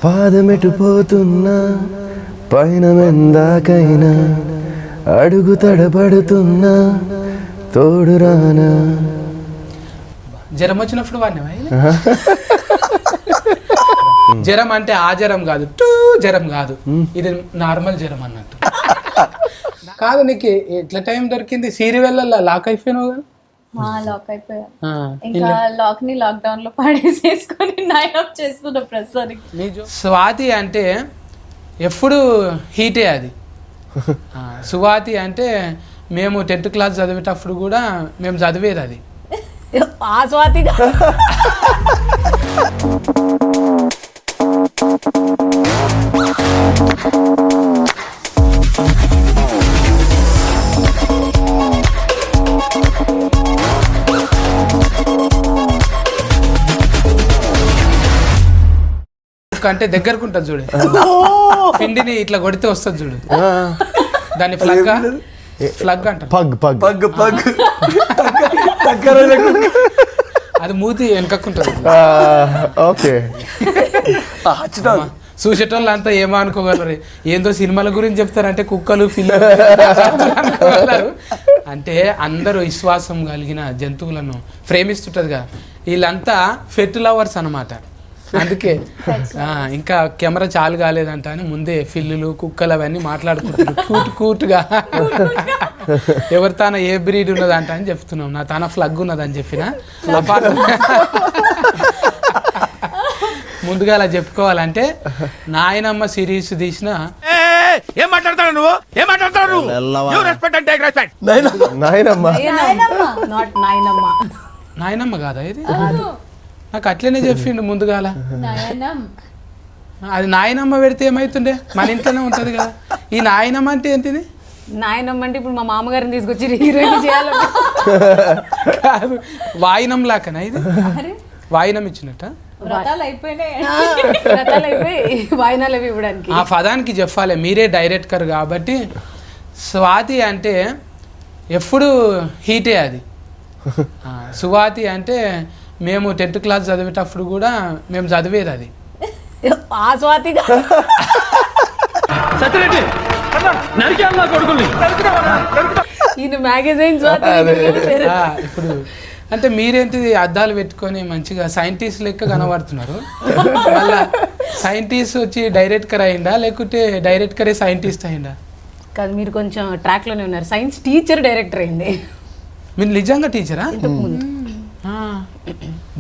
పాదమెటుపోతున్నా పైన మెందాకైనా అడుగు తడబడుతున్నా తోడురానా. జ్వరం వచ్చినప్పుడు వాడినవా? జ్వరం అంటే ఆ జ్వరం కాదు, జ్వరం కాదు, ఇది నార్మల్ జ్వరం అన్నట్టు. కాదు, నీకు ఎట్లా టైం దొరికింది? సీరియల్ లాక్ అయిపోయినావు కదా? లాక్ అయిపోయా. ఇంకా లాక్ ని లాక్డౌన్ లో పడేసేసుకొని నైన్ ఆఫ్ చేస్తున్నా ప్రస్తుతానికి. స్వాతి అంటే ఎప్పుడు హీటే అది. సువాతి అంటే మేము 10th క్లాస్ చదివేటప్పుడు కూడా మేము చదివేది అది. ఆ స్వాతి అంటే దగ్గరకు ఉంటుంది చూడు, పిండిని ఇట్లా కొడితే వస్తుంది చూడు, దాన్ని ఫ్లగ్ అంటారు. అది మూతి వెనకకుంటుంది. ఓకే, చూసేటోళ్ళు అంతా ఏమో అనుకోగలరు, ఏందో సినిమాల గురించి చెప్తారంటే కుక్కలు పిల్లలు అనుకోగలరు. అంటే అందరూ విశ్వాసం కలిగిన జంతువులను ప్రేమిస్తుంటదిగా, వీళ్ళంతా ఫెట్ లవర్స్ అన్నమాట. అందుకే ఇంకా కెమెరా చాలు కాలేదంట అని ముందే పిల్లులు కుక్కలు అవన్నీ మాట్లాడుకుంటున్నారు కూటుగా. ఎవరి తాన ఏ బ్రీడ్ ఉన్నదంట అని చెప్తున్నాం, నా తన ఫ్లగ్ ఉన్నదని చెప్పిన. ముందుగా అలా చెప్పుకోవాలంటే నాయనమ్మ సిరీస్ తీసిన నాయనమ్మ కాదా ఇది? నాకు అట్లనే చెప్పిండు ముందుగాల. అది నాయనమ్మ పెడితే ఏమైతుండే, మన ఇంట్లోనే ఉంటది కదా. ఈ నాయనమ్మ అంటే ఏంటిది? నాయనమ్మ అంటే ఇప్పుడు మా మామగారిని తీసుకొచ్చి హీరోయిన్ చేయాలి కాదు, వాయినం లాకనా ఇది? వాయినం ఇచ్చినట్ట వాయినాలు అవి ఇవ్వడానికి. ఆ పదానికి చెప్పాలి, మీరే డైరెక్టర్ కాబట్టి. స్వాతి అంటే ఎప్పుడు హీటే అది. సువాతి అంటే మేము 10th క్లాస్ చదివేటప్పుడు కూడా మేము చదివేది అది. ఆ స్వాతి ఇప్పుడు అంటే మీరేంటిది అద్దాలు పెట్టుకొని మంచిగా సైంటిస్ట్ లెక్క కనబడుతున్నారు. మళ్ళా సైంటిస్ట్ వచ్చి డైరెక్టర్ అయిందా లేకుంటే డైరెక్టరే సైంటిస్ట్ అయిందా? కాదు, మీరు కొంచెం ట్రాక్ లోనే ఉన్నారు. సైన్స్ టీచర్ డైరెక్టర్ అయింది. మీరు నిజంగా టీచరా?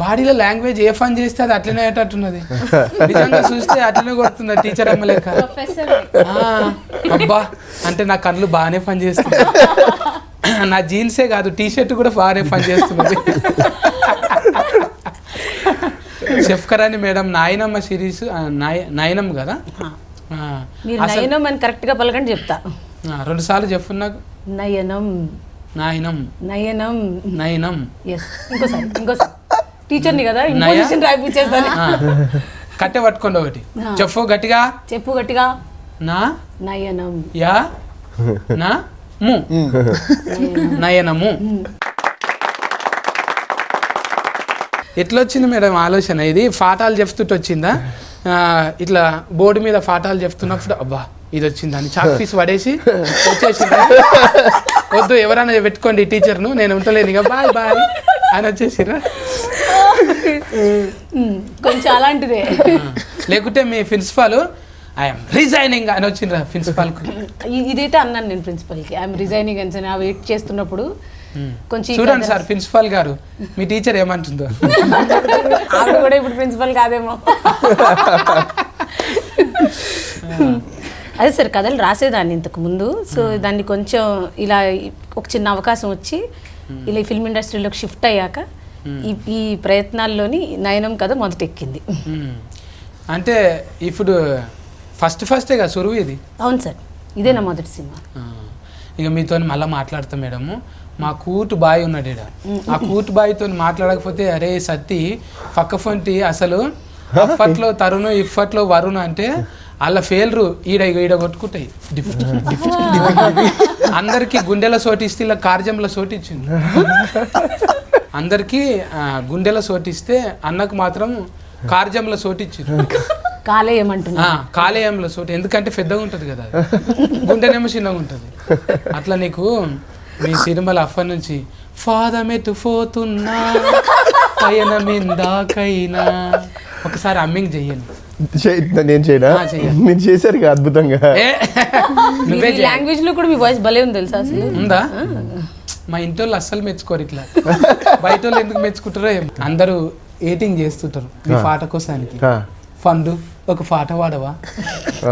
బాడీలో లాంగ్వేజ్ ఏ పని చేస్తే అది అట్లనే అయ్యేటట్టున్నది. నిజంగా చూస్తే అట్లనే కొడుతున్నారు టీచర్ అమ్మ లెక్క. అబ్బా, అంటే నా కళ్ళు బాగానే పని చేస్తున్నాయి. నా జీన్సే కాదు, టీ షర్ట్ కూడా బాగానే పని చేస్తున్నది. చెఫ్కరాని మేడం నాయనమ్మ సిరీస్ నయనం కదా? నయనం అని కరెక్ట్ గా పలకండి చెప్తా. 2 సార్లు చెప్పు నాకు. నయనం నాయనం నయనం నయనం. ఇంకోసారి టీచర్ని కదా, ఇంపోజిషన్ రాయిపించేస్తాను. కట్టె పట్టుకోండి ఒకటి చెప్పు గట్టిగా. చెప్పు గట్టిగా. నా నయనం యా నా ము నయనము. ఎట్లొచ్చింది మేడం ఆలోచన? ఇది పాఠాలు చెప్తుంటే వచ్చిందా? ఇట్లా బోర్డు మీద పాఠాలు చెప్తున్నప్పుడు అబ్బా ఇది వచ్చిందని చాక్ పీస్ పడేసి వచ్చేసింది. వద్దు ఎవరైనా పెట్టుకోండి టీచర్ను, నేను ఉంటలేను ఇక, బాయ్ బాయ్ అని వచ్చేసిరా. కొంచెం అలాంటిదే. లేకుంటే మీ ప్రిన్సిపాల్ ఐఎమ్ రిజైనింగ్ అని వచ్చిండ్రా ప్రిన్సిపాల్కు? ఇదైతే అన్నాను నేను ప్రిన్సిపల్కి, ఐఎమ్ రిజైనింగ్ అని వెయిట్ చేస్తున్నప్పుడు. కొంచెం చూడండి సార్ ప్రిన్సిపాల్ గారు, మీ టీచర్ ఏమంటుందో. ఆవిడ కూడా ఇప్పుడు ప్రిన్సిపల్ కాదేమో. అదే సార్, కథలు రాసేదాన్ని ఇంతకు ముందు. సో దాన్ని కొంచెం ఇలా ఒక చిన్న అవకాశం వచ్చి ఇలా ఫిల్మ్ ఇండస్ట్రీలోకి షిఫ్ట్ అయ్యాక ఈ ప్రయత్నాల్లోని నయనం కథ మొదటెక్కింది. అంటే ఇప్పుడు ఫస్టేగా సురువు ఇది? అవును సార్, ఇదే నా మొదటి సినిమా. ఇక మీతో మళ్ళీ మాట్లాడతాం మేడము. మా కూటు బాయ్ ఉన్నాడు ఈడ, ఆ కూటు బాయ్తో మాట్లాడకపోతే అరే సత్తి పక్క ఫొంటి అసలు అప్పట్లో తరుణ్ ఇప్పట్లో వరుణ్ అంటే వాళ్ళ ఫెయిల్రు ఈడ కొట్టుకుంటాయి. అందరికి గుండెల సోటిస్తే ఇలా కార్జంలో సోటిచ్చింది. అందరికీ గుండెల సోటిస్తే అన్నకు మాత్రం కార్జంలో సోటిచ్చింది. కాలేయం అంటున్నా. కాలేయంలో చోటు, ఎందుకంటే పెద్దగా ఉంటుంది కదా అది. గుండెనేమో చిన్నగా ఉంటుంది. అట్లా నీకు మీ సినిమాల అప్పటి నుంచి ఫాదమెటు పోతున్నా పయనమిందాకైనా ఒకసారి అమ్మింగ్ చెయ్యను. నేను చేయనా? చెయ్యాలి. మీరు చేశారు కదా అద్భుతంగా. నువ్వే లాంగ్వేజ్ లో కూడా మీ వాయిస్ భలే ఉంది తెలుసా అసలు. ఉందా? మా ఇంటి వాళ్ళు అస్సలు మెచ్చుకోరు ఇట్లా. బయట వాళ్ళు ఎందుకు మెచ్చుకుంటారో ఏమో. అందరూ ఏటింగ్ చేస్తుంటారు మీ పాట కోసానికి. ఫండు ఒక పాట వాడవా?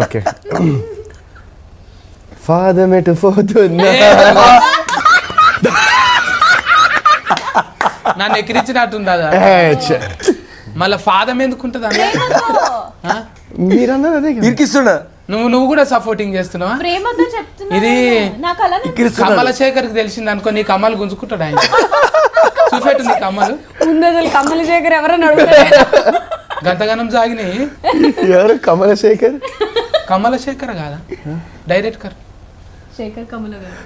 ఓకే. ఫాదమెటు పోతున్నా. నన్ను ఎక్కిరించినట్టుంది అదా. మళ్ళీ ఫాదం ఎందుకుంటుంది అన్న? మీరన్నది అదే ఇరికిస్తున్నా. నువ్వు కూడా సపోర్టింగ్ చేస్తున్నావా? ప్రేమతో చెప్తున్నా. ఇది నాకు అలా కమలశేఖర్కి తెలిసింది అనుకో, నీ కమ్మలు గుంజుకుంటాడు ఆయన. చూపెట్టు నీ కమ్మలు. ముందు అసలు కమలశేఖర్ ఎవరైనా అడుగుతారు. గంతగానం సాగినాయి. ఎవరు? కమలశేఖర్. కమలశేఖర్ కాదా డైరెక్టర్? శేఖర్ కమల గారు.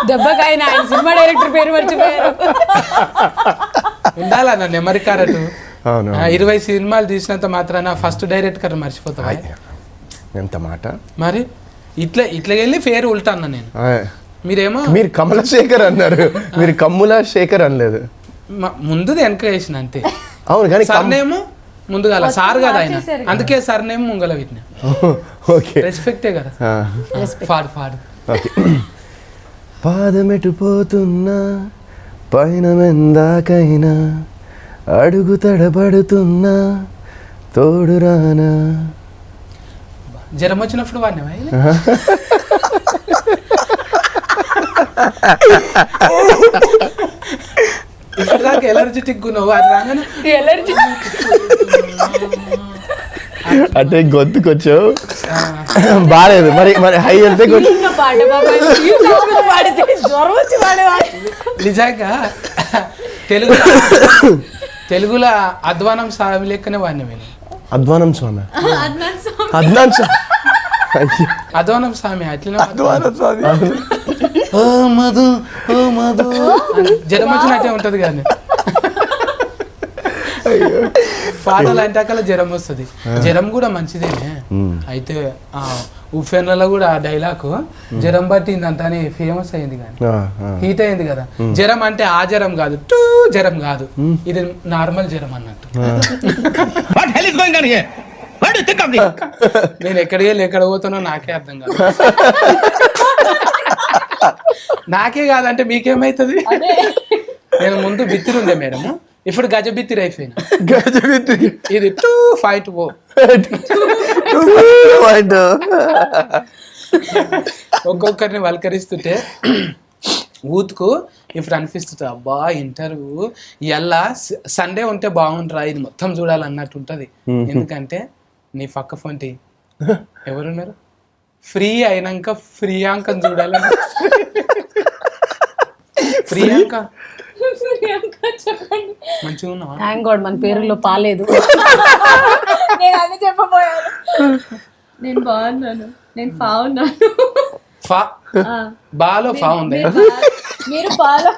దెబ్బకాయన ఆయన సినిమా డైరెక్టర్ పేరు మర్చిపోయారు. ఉండాలా నా నెమరి కారటు. అవును. 20 సినిమాలు తీసినంత మాత్రాన ఫస్ట్ డైరెక్టర్ మర్చిపోతావా? ఎంత మాట. మరి ఇట్లా వెళ్ళి పేరు ఉల్టా అన్న నేను. మీరేమో మీరు కమలశేఖర్ అన్నారు, మీరు కమ్ముల శేఖర్ అనలేదు. ముందుది వెనక వేసిన అంతే. అవును కానీ సర్నేమో ముందుగా సార్ కదా ఆయన, అందుకే సర్నేమో ముంగల వీటిన. ఓకే, రెస్పెక్టే కదా. పాడు. పాదమెటు పోతున్నా పైన మెందాకైనా అడుగు తడబడుతున్నా తోడురానా. జ్వరం వచ్చినప్పుడు వాడినా ఇప్పటిదాకా ఎలర్జెటిక్ ఉన్నావు, అది రాగానే ఎలర్జీ అంటే గొంతుకొచ్చావు బాగాలేదు. మరి హై వెళ్తే పాట పాడితే జ్వరం వచ్చి పాడేవాడు. నిజంగా తెలుగులో అధ్వానం స్వామి లెక్కనే వాడినా నేను. అధ్వానం స్వామి. అధ్వానం స్వామి అట్లనే. ఓ మధు జ్వరం వచ్చినట్టే ఉంటది కానీ పాటలు అంటే అక్కడ జ్వరం వస్తుంది. జ్వరం కూడా మంచిదేనే. అయితే ఉఫెన్లలో కూడా ఆ డైలాగ్ జ్వరం పట్టిందంట అని ఫేమస్ అయింది కానీ హీట్ అయింది కదా. జ్వరం అంటే ఆ జ్వరం కాదు, జ్వరం కాదు, ఇది నార్మల్ జ్వరం అన్నట్టు. నేను ఎక్కడ పోతానో నాకే అర్థం కాదు. నాకే కాదంటే మీకేమైతుంది? నేను ముందు బిత్తిరుండే మేడం, ఇప్పుడు గజ బిత్తిరి అయిపోయినా. ఇది 2.0. ఒక్కొక్కరిని వల్కరిస్తుంటే ఊతుకు ఇప్పుడు అనిపిస్తుంది, అబ్బా ఇంటర్వ్యూ ఇలా సండే ఉంటే బాగుంటారా, ఇది మొత్తం చూడాలన్నట్టు ఉంటది. ఎందుకంటే నీ పక్క ఫోన్టి ఎవరున్నారు, ఫ్రీ అయినాక ప్రియాంకని చూడాలని. ప్రియాంక మంచిగా ఉన్నావా? థ్యాంక్ గాడ్ మన పేరులో పాలేదు. నేను అదే చెప్పబోయాను. నేను బాగున్నాను, నేను బాగున్నాను. బాలో ఫా ఉంది. మీరు బాగా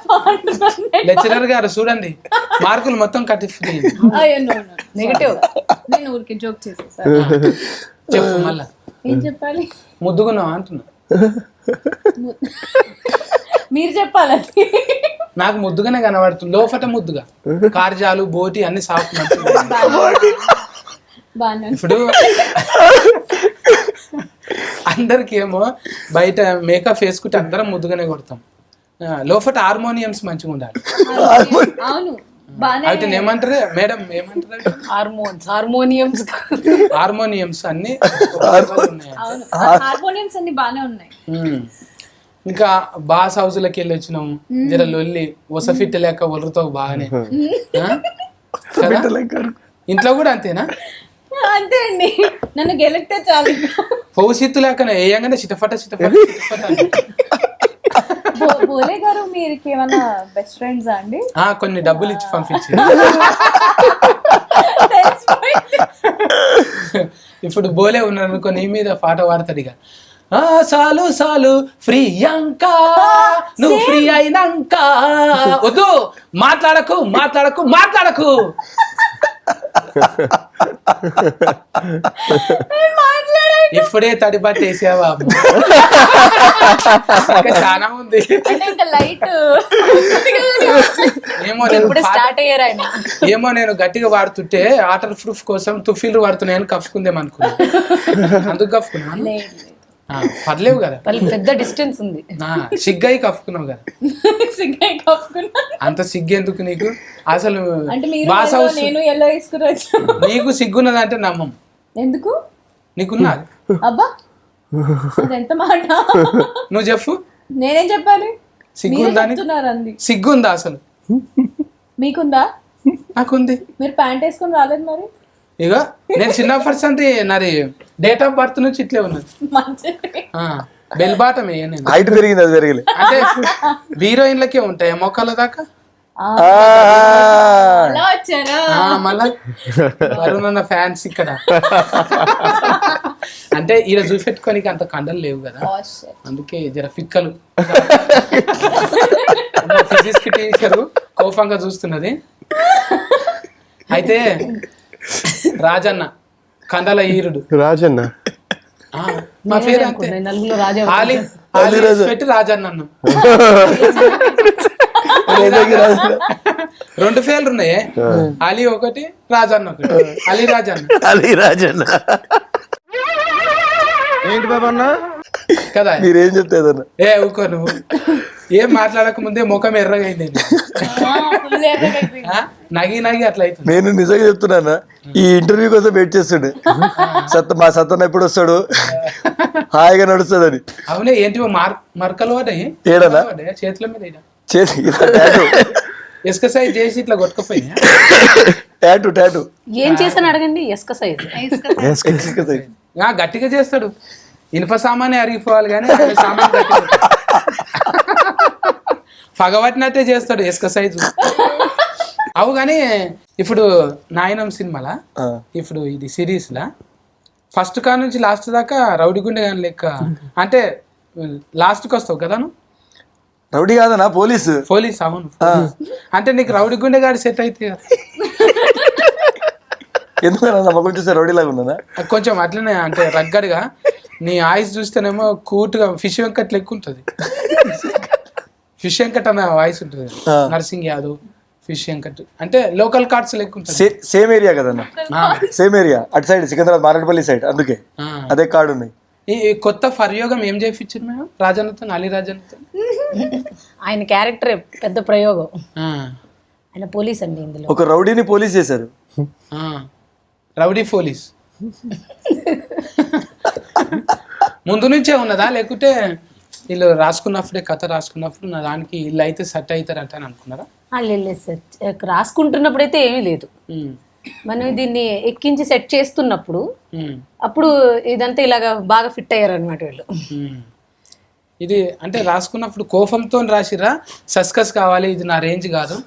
లెక్చరర్ గారు చూడండి, మార్కులు మొత్తం కట్టి నెగటివ్. నేను ఊరికి జోక్ చేసేసాను. చెప్పు మళ్ళా. ఏం చెప్పాలి? ముద్దుగున్నావా అంటున్నా. మీరు చెప్పాలి. నాకు ముద్దుగానే కనబడుతుంది, లోపట ముద్దుగా. కార్జాలు బోటి అన్ని సాఫ్ట్. ఇప్పుడు అందరికి ఏమో బయట మేకప్ వేసుకుంటే అందరం ముద్దుగానే కొడతాం, లోపట హార్మోనియమ్స్ మంచిగా ఉండాలి. అవును, అయితే ఏమంటారు మేడం, ఏమంటారు? హార్మోనియమ్స్ అన్ని హార్మోనియమ్స్ అన్ని బాగానే ఉన్నాయి. ఇంకా బాస్ హౌస్ లకి వెళ్ళి వచ్చినాము, జర లొల్లి ఒసఫిట్ లేక ఒలరుతో బాగానే. ఇంట్లో కూడా అంతేనా? అంతే అండి, నన్ను గెలిస్తే చాలు. భవిష్యత్తు లేకనే ఏయంగానే చిటఫట. బోలే గారు మీరు ఏమన్నా బెస్ట్ ఫ్రెండ్స్ అండి? కొన్ని డబ్బులు ఇచ్చి పంపించి. ఇప్పుడు బోలే ఉన్నాడు అనుకో, నీ మీద పాట పాడతాడు ఇక. సాలు ప్రియాంక నువ్వు ఫ్రీ అయినాక. వద్దు, మాట్లాడకు. ఇప్పుడే తడి బట్టి వేసావా చాలా ఉంది. అంటే ఇంకా లైట్ ఏమో నేను ఇప్పుడు స్టార్ట్ అయ్యారు ఆయన. ఏమో నేను గట్టిగా వాడుతుంటే వాటర్ ప్రూఫ్ కోసం తుఫీలు వాడుతున్నాయని కప్పుకుందేమో అనుకున్నా. అందుకు కప్పుకున్నాను. పర్లేవు కదా, వాళ్ళకి పెద్ద డిస్టెన్స్ ఉంది. సిగ్గయి కప్పుకున్నావు కదా. సిగ్గు కప్పుకున్నా. అంత సిగ్గు ఎందుకు నీకు అసలు? అంటే మీరు బాస్ yellow, హౌస్ నేను ఎల్లో వేసుకుని వచ్చాను. నీకు సిగ్గున్నదంటే నమ్మం. ఎందుకు? నీకున్నది. అబ్బా అదెంత మాట. నువ్వు చెప్పు, నేనేం చెప్పాలి? సిగ్గుందా నీకు? చెప్తున్నారు అంది. సిగ్గుందా అసలు? మీకుందా? నాకుంది. మీరు ప్యాంట్ వేసుకొని రాలేదు మరి. ఇక నేను చిన్నప్పటి సంతి నాది డేట్ ఆఫ్ బర్త్ నుంచి ఇట్లే ఉన్నది. మంచిది. బెల్ బాటం ఏ నేను హైట్ పెరిగింది, అది పెరిగింది. అంటే హీరోయిన్లకే ఉంటాయి మొక్కల దాకా. అలా వచ్చారా? మళ్ళా వరుణన్న ఫ్యాన్స్ ఇక్కడ. అంటే ఈడ చూపెట్టుకోనికి అంత కండలు లేవు కదా, Oh, shit. అందుకే జర ఫిక్కలు. ఫిజిక్స్ కి టీచరు కోపంగా చూస్తున్నది. అయితే రాజన్న కండల ఈరుడు రాజన్న మా పేరు అంతే. నలుగురు రాజా ఆలి పెట్టి రాజన్న అన్నాం. 2 పేర్లు ఉన్నాయి, అలీ ఒకటి, రాజన్న ఒకటి. అలీ రాజన్న. అలీ రాజన్న ఏంటి బాబా అన్న కదా. మీరేం చెప్తాదన్న? ఏ ఊకో నువ్వు, ఏం మాట్లాడక ముందే ముఖం ఎర్రగా అయింది. నగి నగి అట్లా అవుతుంది. నేను నిజంగా చెప్తున్నా, ఈ ఇంటర్వ్యూ కోసం వెయిట్ చేస్తుండే. మా సత్తన్న ఎప్పుడు వస్తాడు, హాయిగా నడుస్తుందని. అవునే ఏంటి మరకలు పడ్డాయి ఏడనా? చేతుల మీద చేసి ఇసుక సైజ్ చేసి ఇట్లా కొట్టుకుపోయినా. టాటూ టాటూ ఏం చేశాను అడగండి. ఎస్క సైజ్ గట్టిగా చేస్తాడు. ఇనుప సామానే అరిగిపోవాలి కానీ ఆయన సామాన్ గట్టిగా పగబట్టినట్టే చేస్తాడు ఇసుక సైజు. అవు కానీ ఇప్పుడు నాయనం సినిమాలా, ఇప్పుడు ఇది సిరీస్ లా ఫస్ట్ కా నుంచి లాస్ట్ దాకా రౌడీ గుండె కానీ లెక్క. అంటే లాస్ట్కి వస్తావు కదా నువ్వు. Rowdy కాదనా, police. పోలీస్ అవును. అంటే నీకు రౌడీ గుండె గాడి సెట్ అయితే ఎందుకన్నా మొక్కలు చూస్తే రౌడీ లాగా ఉన్నానా? కొంచెం అట్లనే, అంటే రగ్గడిగా. నీ ఆయిస్ చూస్తేనేమో కూటుగా ఫిష్ వెంకట్ లెక్క ఉంటుంది. ఫిష్ వెంకట్ అన్న వాయిస్ ఉంటుంది. నర్సింగ్ యాదవ్, ఫిష్ వెంకట్ అంటే లోకల్ కార్డ్స్ లెక్క ఉంటుంది. సేమ్ ఏరియా కదన్నా, సేమ్ ఏరియా. అటు సైడ్ సికింద్రాబాద్ మారేడుపల్లి సైడ్, అందుకే అదే కార్డు ఉన్నాయి. ఈ కొత్త ఫర్యోగం ఏం చేయించారు మేడం రాజన్నతో, అలీ రాజన్నతో? ఆయన క్యారెక్టర్ పెద్ద ప్రయోగం. ఆయన పోలీస్ అండి ఇందులో. ఒక రౌడీని పోలీస్ చేశారు. రౌడీ పోలీస్ ముందు నుంచే ఉన్నదా, లేకుంటే వీళ్ళు రాసుకున్నప్పుడే కథ రాసుకున్నప్పుడు నా దానికి వీళ్ళు అయితే సెట్ అవుతారంట అని అనుకున్నారా? లేదు సార్, రాసుకుంటున్నప్పుడైతే ఏమీ లేదు. మనం దీన్ని ఎక్కించి సెట్ చేస్తున్నప్పుడు అప్పుడు ఇదంతా ఇలాగా బాగా ఫిట్ అయ్యారు అనమాట వీళ్ళు. ఇది అంటే రాసుకున్నప్పుడు కోపంతో రాసిరా, సస్కస్ కావాలి, ఇది నా రేంజ్ కాదు,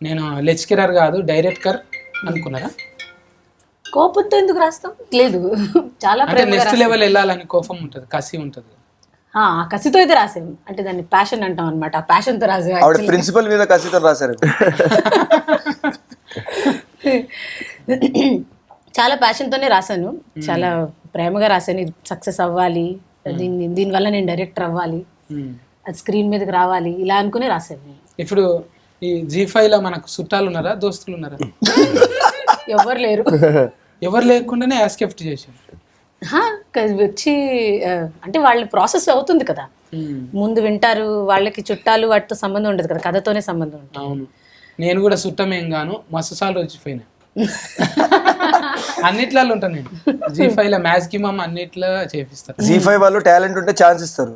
నేను లెక్చరర్ కాదు డైరెక్టర్ అనుకున్నారా? కోపంతో ఎందుకు రాస్తాం? లేదు, చాలా నెక్స్ట్ లెవెల్ వెళ్ళాలని కోపం ఉంటుంది, కసి ఉంటుంది. కసితో అయితే రాసాము, అంటే దాన్ని ప్యాషన్ అంటాం అనమాట. ఆ ప్యాషన్ తో రాసాము. ఆవిడ ప్రిన్సిపల్ మీద కసితో రాశారు. చాలా ప్యాషన్ తోనే రాశాను, చాలా ప్రేమగా రాశాను. ఇది సక్సెస్ అవ్వాలి, దీనివల్ల నేను డైరెక్టర్ అవ్వాలి, అది స్క్రీన్ మీదకి రావాలి, ఇలా అనుకుని రాశాను. ఇప్పుడు ఈ G5 లో మనకు చుట్టాలు ఉన్నారా, దోస్తులు ఉన్నారా? ఎవరు లేరు. ఎవరు లేకుండానే యాస్కెప్ట్ చేశారు. వచ్చి అంటే వాళ్ళ ప్రాసెస్ అవుతుంది కదా, ముందు వింటారు, వాళ్ళకి చుట్టాలు వాటితో సంబంధం ఉండదు కదా, కథతోనే సంబంధం ఉంటుంది. అవును, నేను కూడా చుట్టమేం గాను మస్తు సార్లు వచ్చిపోయినా. అన్నిట్లలో ఉంటాను నేను. G5 లో మ్యాచ్ కి మమ్మ అన్నిట్లో చేపిస్తారు. G5 వాళ్ళు టాలెంట్ ఉంటే ఛాన్స్ ఇస్తారు.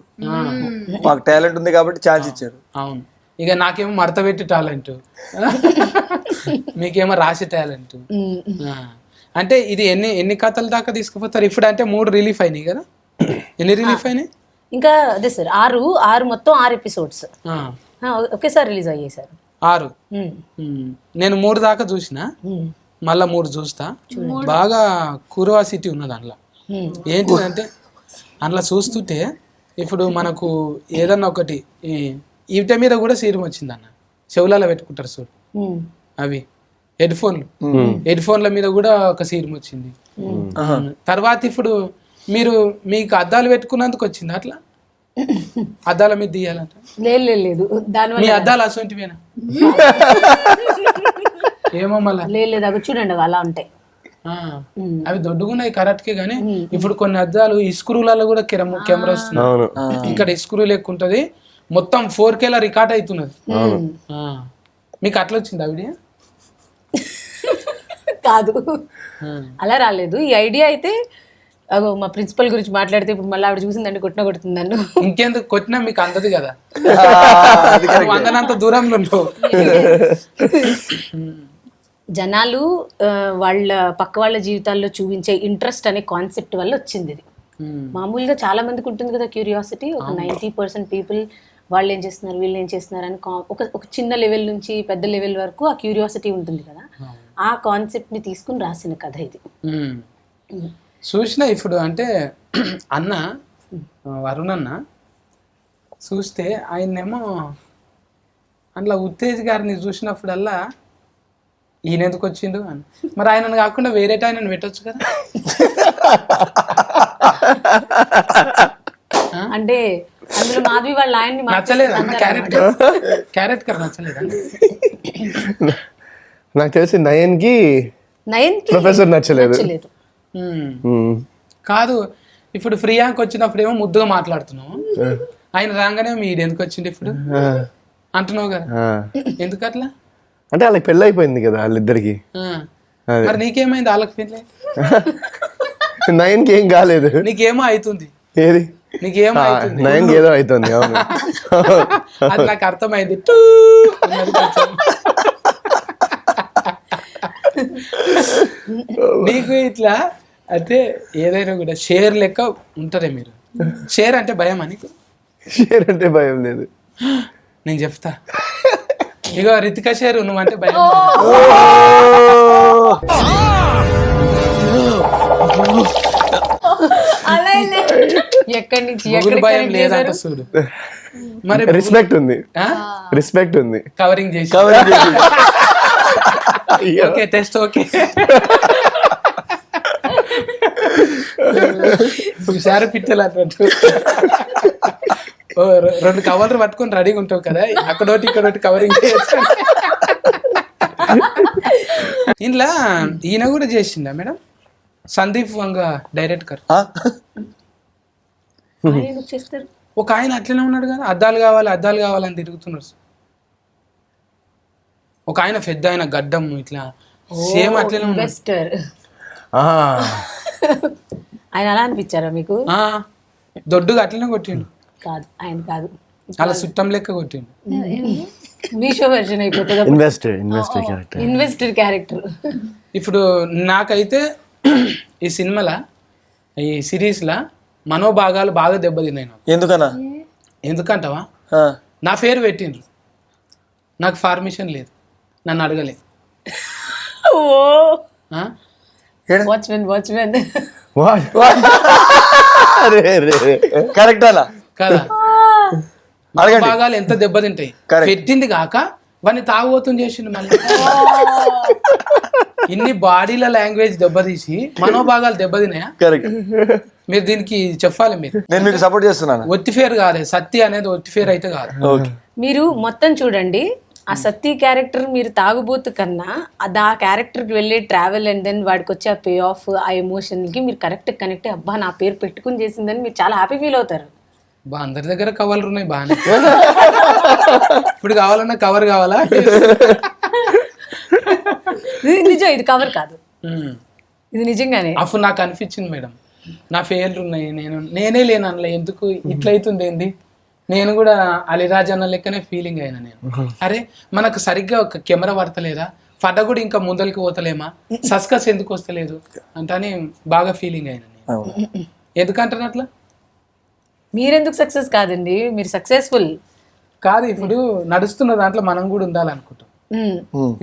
మాకు టాలెంట్ ఉంది కాబట్టి ఛాన్స్ ఇచ్చారు. అవును, ఇక నాకేమో మడత పెట్టి టాలెంట్, మీకేమో రాసి టాలెంట్. అంటే ఇది ఎన్ని కథల దాకా తీసుకుపోతారు ఇప్పుడు? అంటే 3 రిలీఫ్ అయినాయి కదా, ఎన్ని రిలీఫ్ అయినాయి? ఇంకా అదే సార్, 6 మొత్తం 6 ఎపిసోడ్స్ ఒకేసారి రిలీజ్ అయ్యాయి సార్. 6. నేను 3 దాకా చూసిన, మళ్ళా 3 చూస్తా. బాగా క్యూరియాసిటీ ఉన్నది అందులో. ఏంటిదంటే అందులో చూస్తుంటే ఇప్పుడు మనకు ఏదన్నా ఒకటి ఈట మీద కూడా సీరం వచ్చింది అన్న, చెవులలో పెట్టుకుంటారు చూడు, అవి హెడ్ ఫోన్ల మీద కూడా ఒక సీరం వచ్చింది. తర్వాత ఇప్పుడు మీకు అద్దాలు పెట్టుకున్నందుకు వచ్చింది అట్లా అద్దాల మీద తీయాలంట. లేదు దానివల్ల మీ అద్దాలు అసొంటివేనా? ఏమో మళ్ళా లేదు అవి చూడండి అలా ఉంటాయి. అవి దొడ్డుగున్నాయి కరెక్ట్కే, కానీ ఇప్పుడు కొన్ని అద్దాలు ఇస్క్రూలలో కూడా కెమెరా వస్తుంది. ఇక్కడ ఇస్క్రూ లెక్క ఉంటది, మొత్తం 4K రికార్డ్ అవుతున్నది. మీకు అట్లా వచ్చింది ఆ వీడియో? కాదు, అలా రాలేదు. ఈ ఐడియా అయితే అగో మా ప్రిన్సిపల్ గురించి మాట్లాడితే ఇప్పుడు మళ్ళీ ఆవిడ చూసిందండి కొడుతుంది నన్ను. ఇంకెందుకు కొట్టినా మీకు అందదు కదా, అందనంత దూరంలో ఉండవు. జనాలు వాళ్ళ పక్క వాళ్ళ జీవితాల్లో చూపించే ఇంట్రెస్ట్ అనే కాన్సెప్ట్ వల్ల వచ్చింది ఇది. మామూలుగా చాలా మందికి ఉంటుంది కదా క్యూరియాసిటీ. ఒక 90% పీపుల్ వాళ్ళు ఏం చేస్తున్నారు వీళ్ళు ఏం చేస్తున్నారు అని ఒక చిన్న లెవెల్ నుంచి పెద్ద లెవెల్ వరకు ఆ క్యూరియాసిటీ ఉంటుంది కదా. ఆ కాన్సెప్ట్ ని తీసుకుని రాసిన కథ ఇది. చూసిన ఇప్పుడు అంటే అన్న వరుణ్ అన్న చూస్తే ఆయన్నేమో అందులో ఉత్తేజ్ గారిని చూసినప్పుడల్లా ఈయన ఎందుకు వచ్చిండు అని. మరి ఆయనను కాకుండా వేరే ఆయనను పెట్టొచ్చు కదా. అంటే అందులో మాధవి వాళ్ళ ఆయన్ని నచ్చలేదు అన్న క్యారెక్టర్ నచ్చలేదు. నాకు తెలిసి నయన్కి ప్రొఫెసర్ నచ్చలేదు. కాదు, ఇప్పుడు ఫ్రీయాంక్ వచ్చినప్పుడు ఏమో ముద్దుగా మాట్లాడుతున్నావు, ఆయన రాగానే మీరు ఎందుకు వచ్చిండు ఇప్పుడు అంటున్నావు కదా, ఎందుకు అట్లా? అంటే వాళ్ళకి పెళ్ళి అయిపోయింది కదా వాళ్ళిద్దరికి. మరి నీకేమైంది? వాళ్ళకి పెళ్ళి నయన్కి ఏం కాలేదు, నీకేమో అవుతుంది. ఏది నీకేమో అవుతుంది? నయన్కి ఏదో అవుతుంది. అవును, అది నాకు అర్థమైంది. నీకు ఇట్లా అంటే ఏదైనా కూడా షేర్ లెక్క ఉంటారే మీరు. షేర్ అంటే భయమా నీకు? షేర్ అంటే భయం లేదు. నేను చెప్తా, ఇగో రితికా షేర్ నువ్వు అంటే భయం. ఎక్కడి నుంచి భయం లేదంట చూడు. మరి రెస్పెక్ట్ ఉంది, రెస్పెక్ట్ ఉంది. కవరింగ్ చేసి ఓకే టెస్ట్ ఓకే. హుషారు పిట్టలు అన్నట్టు 2 కవర్లు పట్టుకొని రెడీగా ఉంటావు కదా, అక్కడోటి ఇక్కడోటి కవరింగ్ చేయొచ్చు. ఇంట్లో ఈయన కూడా చేసిండా మేడం? సందీప్ వంగ డైరెక్టర్ ఒక ఆయన అట్లనే ఉన్నాడు కదా, అద్దాలు కావాలని తిరుగుతున్నారు. ఒక ఆయన పెద్ద ఆయన గడ్డం ఇట్లా సేమ్ అట్లనే ఇన్వెస్టర్. ఆయన అలా అనిపించారా మీకు? దొడ్డుగా అట్లనే కొట్టిండు. కాదు, ఆయన కాదు, అలా చుట్టం లెక్క కొట్టిండు. మీషో వెర్షన్ అయిపోతుంది. Investor character. ఇప్పుడు నాకైతే ఈ సినిమాల ఈ సిరీస్లా మనోభాగాలు బాగా దెబ్బతిన్నాయి నాకు. ఎందుకన్నా? ఎందుకంటావా, నా పేరు పెట్టిండ్రు, నాకు పర్మిషన్ లేదు, నన్ను అడగలే. వాచ్మెన్ కరెక్ట్ అలా కదా. భాగాలు ఎంత దెబ్బతింటాయి. పెట్టింది కాక వాడిని తాగుబోతుని చేసిండు. మళ్ళీ ఇన్ని బాడీల లాంగ్వేజ్ దెబ్బతీసి మనోభాగాలు దెబ్బతిన్నాయా? కరెక్ట్. మీరు దీనికి చెప్పాలి. నేను మీకు సపోర్ట్ చేస్తున్నాను. ఒత్తి ఫేర్ కాదు, సత్య అనేది ఒత్తి ఫేర్ అయితే కాదు. మీరు మొత్తం చూడండి. ఆ సత్య క్యారెక్టర్ మీరు తాగుబోతు కన్నా ఆ క్యారెక్టర్కి వెళ్ళే ట్రావెల్ అండ్ దెన్ వాడికి వచ్చే ఆ పే ఆఫ్, ఆ ఎమోషన్కి మీరు కరెక్ట్ కనెక్ట్ అబ్బా నా పేరు పెట్టుకుని చేసిందని మీరు చాలా హ్యాపీ ఫీల్ అవుతారు. అందరి దగ్గర కవర్లు ఉన్నాయి బాగానే. ఇప్పుడు కావాలన్నా కవర్ కావాలా? నిజం, ఇది కవర్ కాదు, ఇది నిజంగానే. అప్పుడు నాకు అనిపించింది మేడం, నా ఫెయిల్లు ఉన్నాయి, నేనే లేను అందులో, ఎందుకు ఇట్లయితుంది ఏంది, నేను కూడా అలీరాజ్ అన్న లెక్కనే ఫీలింగ్ అయినా నేను. అరే మనకు సరిగ్గా ఒక కెమెరా పడతలేదా, పడ్డ కూడా ఇంకా ముందరికి పోతలేమా, సస్కస్ ఎందుకు వస్తలేదు అంటే బాగా ఫీలింగ్ అయినా నేను. ఎందుకంటారు అట్లా? మీరెందుకు సక్సెస్ కాదండి, మీరు సక్సెస్ఫుల్ కాదు. ఇప్పుడు నడుస్తున్న దాంట్లో మనం కూడా ఉండాలనుకుంటాం.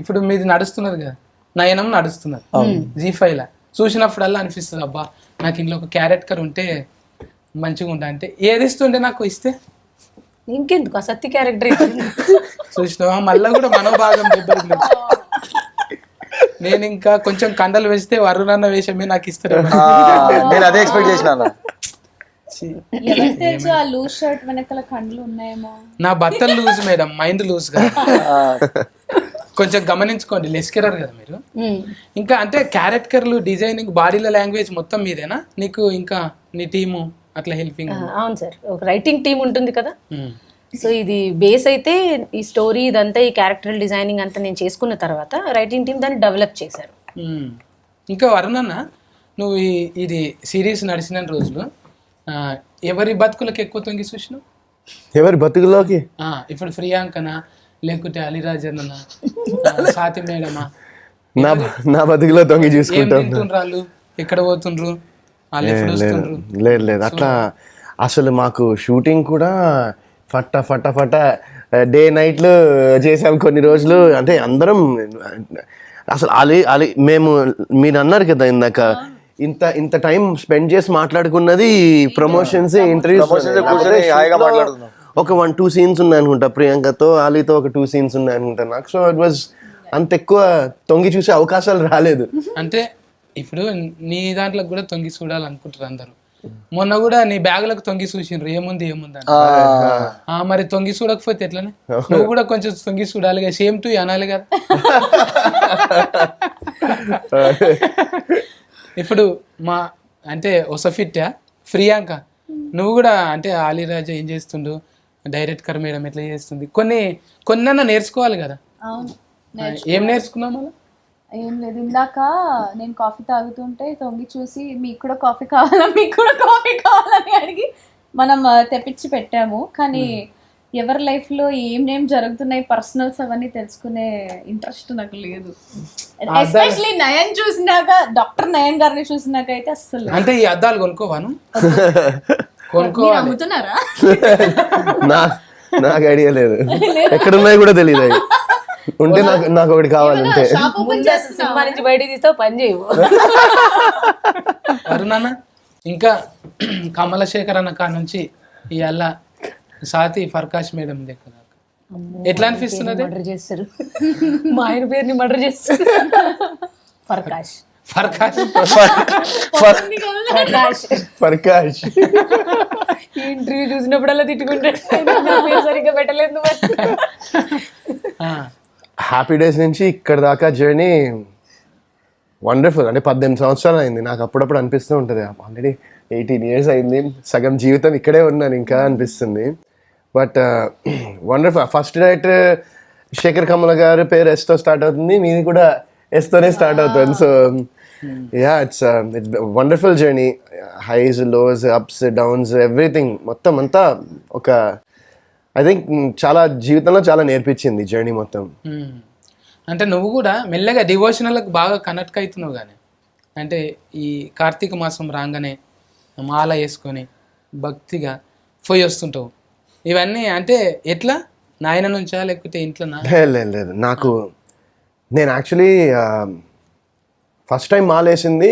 ఇప్పుడు మీది నడుస్తున్నది కదా, నయనం నడుస్తున్నది G5 లా. చూసినప్పుడల్లా అనిపిస్తుంది అబ్బా నాకు ఇంట్లో ఒక క్యారెక్టర్ ఉంటే మంచిగా ఉంటా. అంటే ఏది ఇస్తుంటే నాకు ఇస్తే ఇంకెందుకు ఆ సత్య క్యారెక్టర్ చూసినావా, మళ్ళా కూడా మనోభాగం దెబ్బతింది. నేను ఇంకా కొంచెం కండలు వేస్తే వరుణన్న వేషమే నాకు ఇస్తారు. నేను అదే ఎక్స్పెక్ట్ చేసిన అన్న. ఎవరికి తెలుసు ఆ లూజ్ షర్ట్ వెనకాల కండ్లు ఉన్నాయేమో. నా బట్టలు లూజ్ మేడం, మైండ్ లూజ్ కదా, కొంచెం గమనించుకోండి. లెస్కెరర్ కదా మీరు. ఇంకా అంటే క్యారెక్టర్లు, డిజైనింగ్, బాడీల లాంగ్వేజ్ మొత్తం మీదేనా? నీకు ఇంకా నీ టీము అట్లా హెల్పింగ్? అవును సార్, ఒక రైటింగ్ టీం ఉంటుంది కదా. సో ఇది బేస్ అయితే ఈ స్టోరీ ఇదంతా, ఈ క్యారెక్టర్ డిజైనింగ్ అంతా నేను చేసుకున్న తర్వాత రైటింగ్ టీం దాన్ని డెవలప్ చేశారు. ఇంకా వరుణన్న, నువ్వు ఇది సిరీస్ నడిచిన రోజులు ఎవరి బతుకులకు ఎక్కువ తొంగి చూసినావు? ఎవరి బతుకులోకి? ఇప్పుడు ప్రియాంకనా, లేకుంటే అలీరాజన్న, సాతి మేడమా? నా బతుకులో తొంగి చూసుకుంటాను. తింటుండ్రు వాళ్ళు, ఎక్కడ పోతుండ్రు వాళ్ళు, ఎప్పుడు వస్తుండ్రు? లేదు అట్లా అసలు మాకు షూటింగ్ కూడా ఫట్ట డే నైట్లు చేసాం కొన్ని రోజులు. అంటే అందరం అసలు అలీ మేము, మీరు అన్నారు కదా ఇందాక, ఇంత టైం స్పెండ్ చేసి మాట్లాడుకున్నది ప్రమోషన్స్, ఇంటర్వ్యూస్. ఒక 1-2 సీన్స్ ఉన్నాయి అనుకుంటా ప్రియాంకతో, అలీతో ఒక 2 సీన్స్ ఉన్నాయి అనుకుంటా నాకు. సో ఇట్ వాజ్ అంత ఎక్కువ తొంగి చూసే అవకాశాలు రాలేదు. అంటే ఇప్పుడు నీ దాంట్లో కూడా తొంగి చూడాలనుకుంటారు అందరూ. మొన్న కూడా నీ బ్యాగులకు తొంగి చూసిండ్రు, ఏముంది అని. మరి తొంగి చూడకపోతే ఎట్లనే? నువ్వు కూడా కొంచెం తొంగి చూడాలిగా, సేమ్ టు అనాలి కదా. ఇప్పుడు మా అంటే ఒసఫిట్టా ప్రియాంక, నువ్వు కూడా అంటే అలీరాజా ఏం చేస్తుండు, డైరెక్టర్ మేడం ఎట్లా చేస్తుంది, కొన్నన్నా నేర్చుకోవాలి కదా. ఏం నేర్చుకున్నావు మళ్ళీ? ఏం లేదు, ఇందాక నేను కాఫీ తాగుతుంటే తొంగి చూసి మీకు కూడా కాఫీ కావాలని అడిగి మనం తెప్పించి పెట్టాము. కానీ ఎవరి లైఫ్ లో ఏం జరుగుతున్నాయి పర్సనల్స్ అవన్నీ తెలుసుకునే ఇంట్రెస్ట్ నాకు లేదు. ఎస్పెషలీ నయన్ చూసినాక, డాక్టర్ నయన్ గారిని చూసినాక అయితే అస్సలు. అంటే ఈ అద్దాలు కొనుక్కోవాను, అమ్ముతున్నారా? నాకు ఐడియా లేదు, ఎక్కడున్నాయి కూడా తెలియదు. అవి ఉంటే నాకు ఒకటి కావాలంటే. సినిమా నుంచి బయటకు తీస్తావు, పని చేయవు. అరుణన్న, ఇంకా కమలశేఖర్ అన్న కా నుంచి ఇవాళ సాతి ఫర్కాష్ మేడం దగ్గర ఎట్లా అనిపిస్తున్నది? మర్డర్ చేస్తారు, మా ఆయన పేరుని మర్డర్ చేస్తారు. ఫర్కాష్ ఇంటర్వ్యూ చూసినప్పుడల్లా తిట్టుకుంటాడు, సరిగ్గా పెట్టలేదు. హ్యాపీ డేస్ నుంచి ఇక్కడ దాకా జర్నీ వండర్ఫుల్. అంటే 18 సంవత్సరాలు అయింది. నాకు అప్పుడప్పుడు అనిపిస్తూ ఉంటుంది, ఆల్రెడీ 18 years అయింది, సగం జీవితం ఇక్కడే ఉన్నాను ఇంకా అనిపిస్తుంది. But wonderful. First director Shekhar Kamala గారి పేరు ఎస్తో స్టార్ట్ అవుతుంది, మీది కూడా ఎస్తోనే స్టార్ట్ అవుతుంది. So yeah, it's wonderful journey. Highs, lows, ups, downs, everything మొత్తం అంతా ఒక ఐ థింక్ చాలా జీవితంలో చాలా నేర్పించింది జర్నీ మొత్తం. అంటే నువ్వు కూడా మెల్లగా డివోషనల్కి బాగా కనెక్ట్ అవుతున్నావు. కానీ అంటే ఈ కార్తీక మాసం రాగానే మాల వేసుకొని భక్తిగా పోయి వస్తుంటావు. ఇవన్నీ అంటే ఎట్లా, నాయన నుంచా లేకపోతే ఇంట్లో? లేదు, నేను యాక్చువల్లీ ఫస్ట్ టైం మాల వేసింది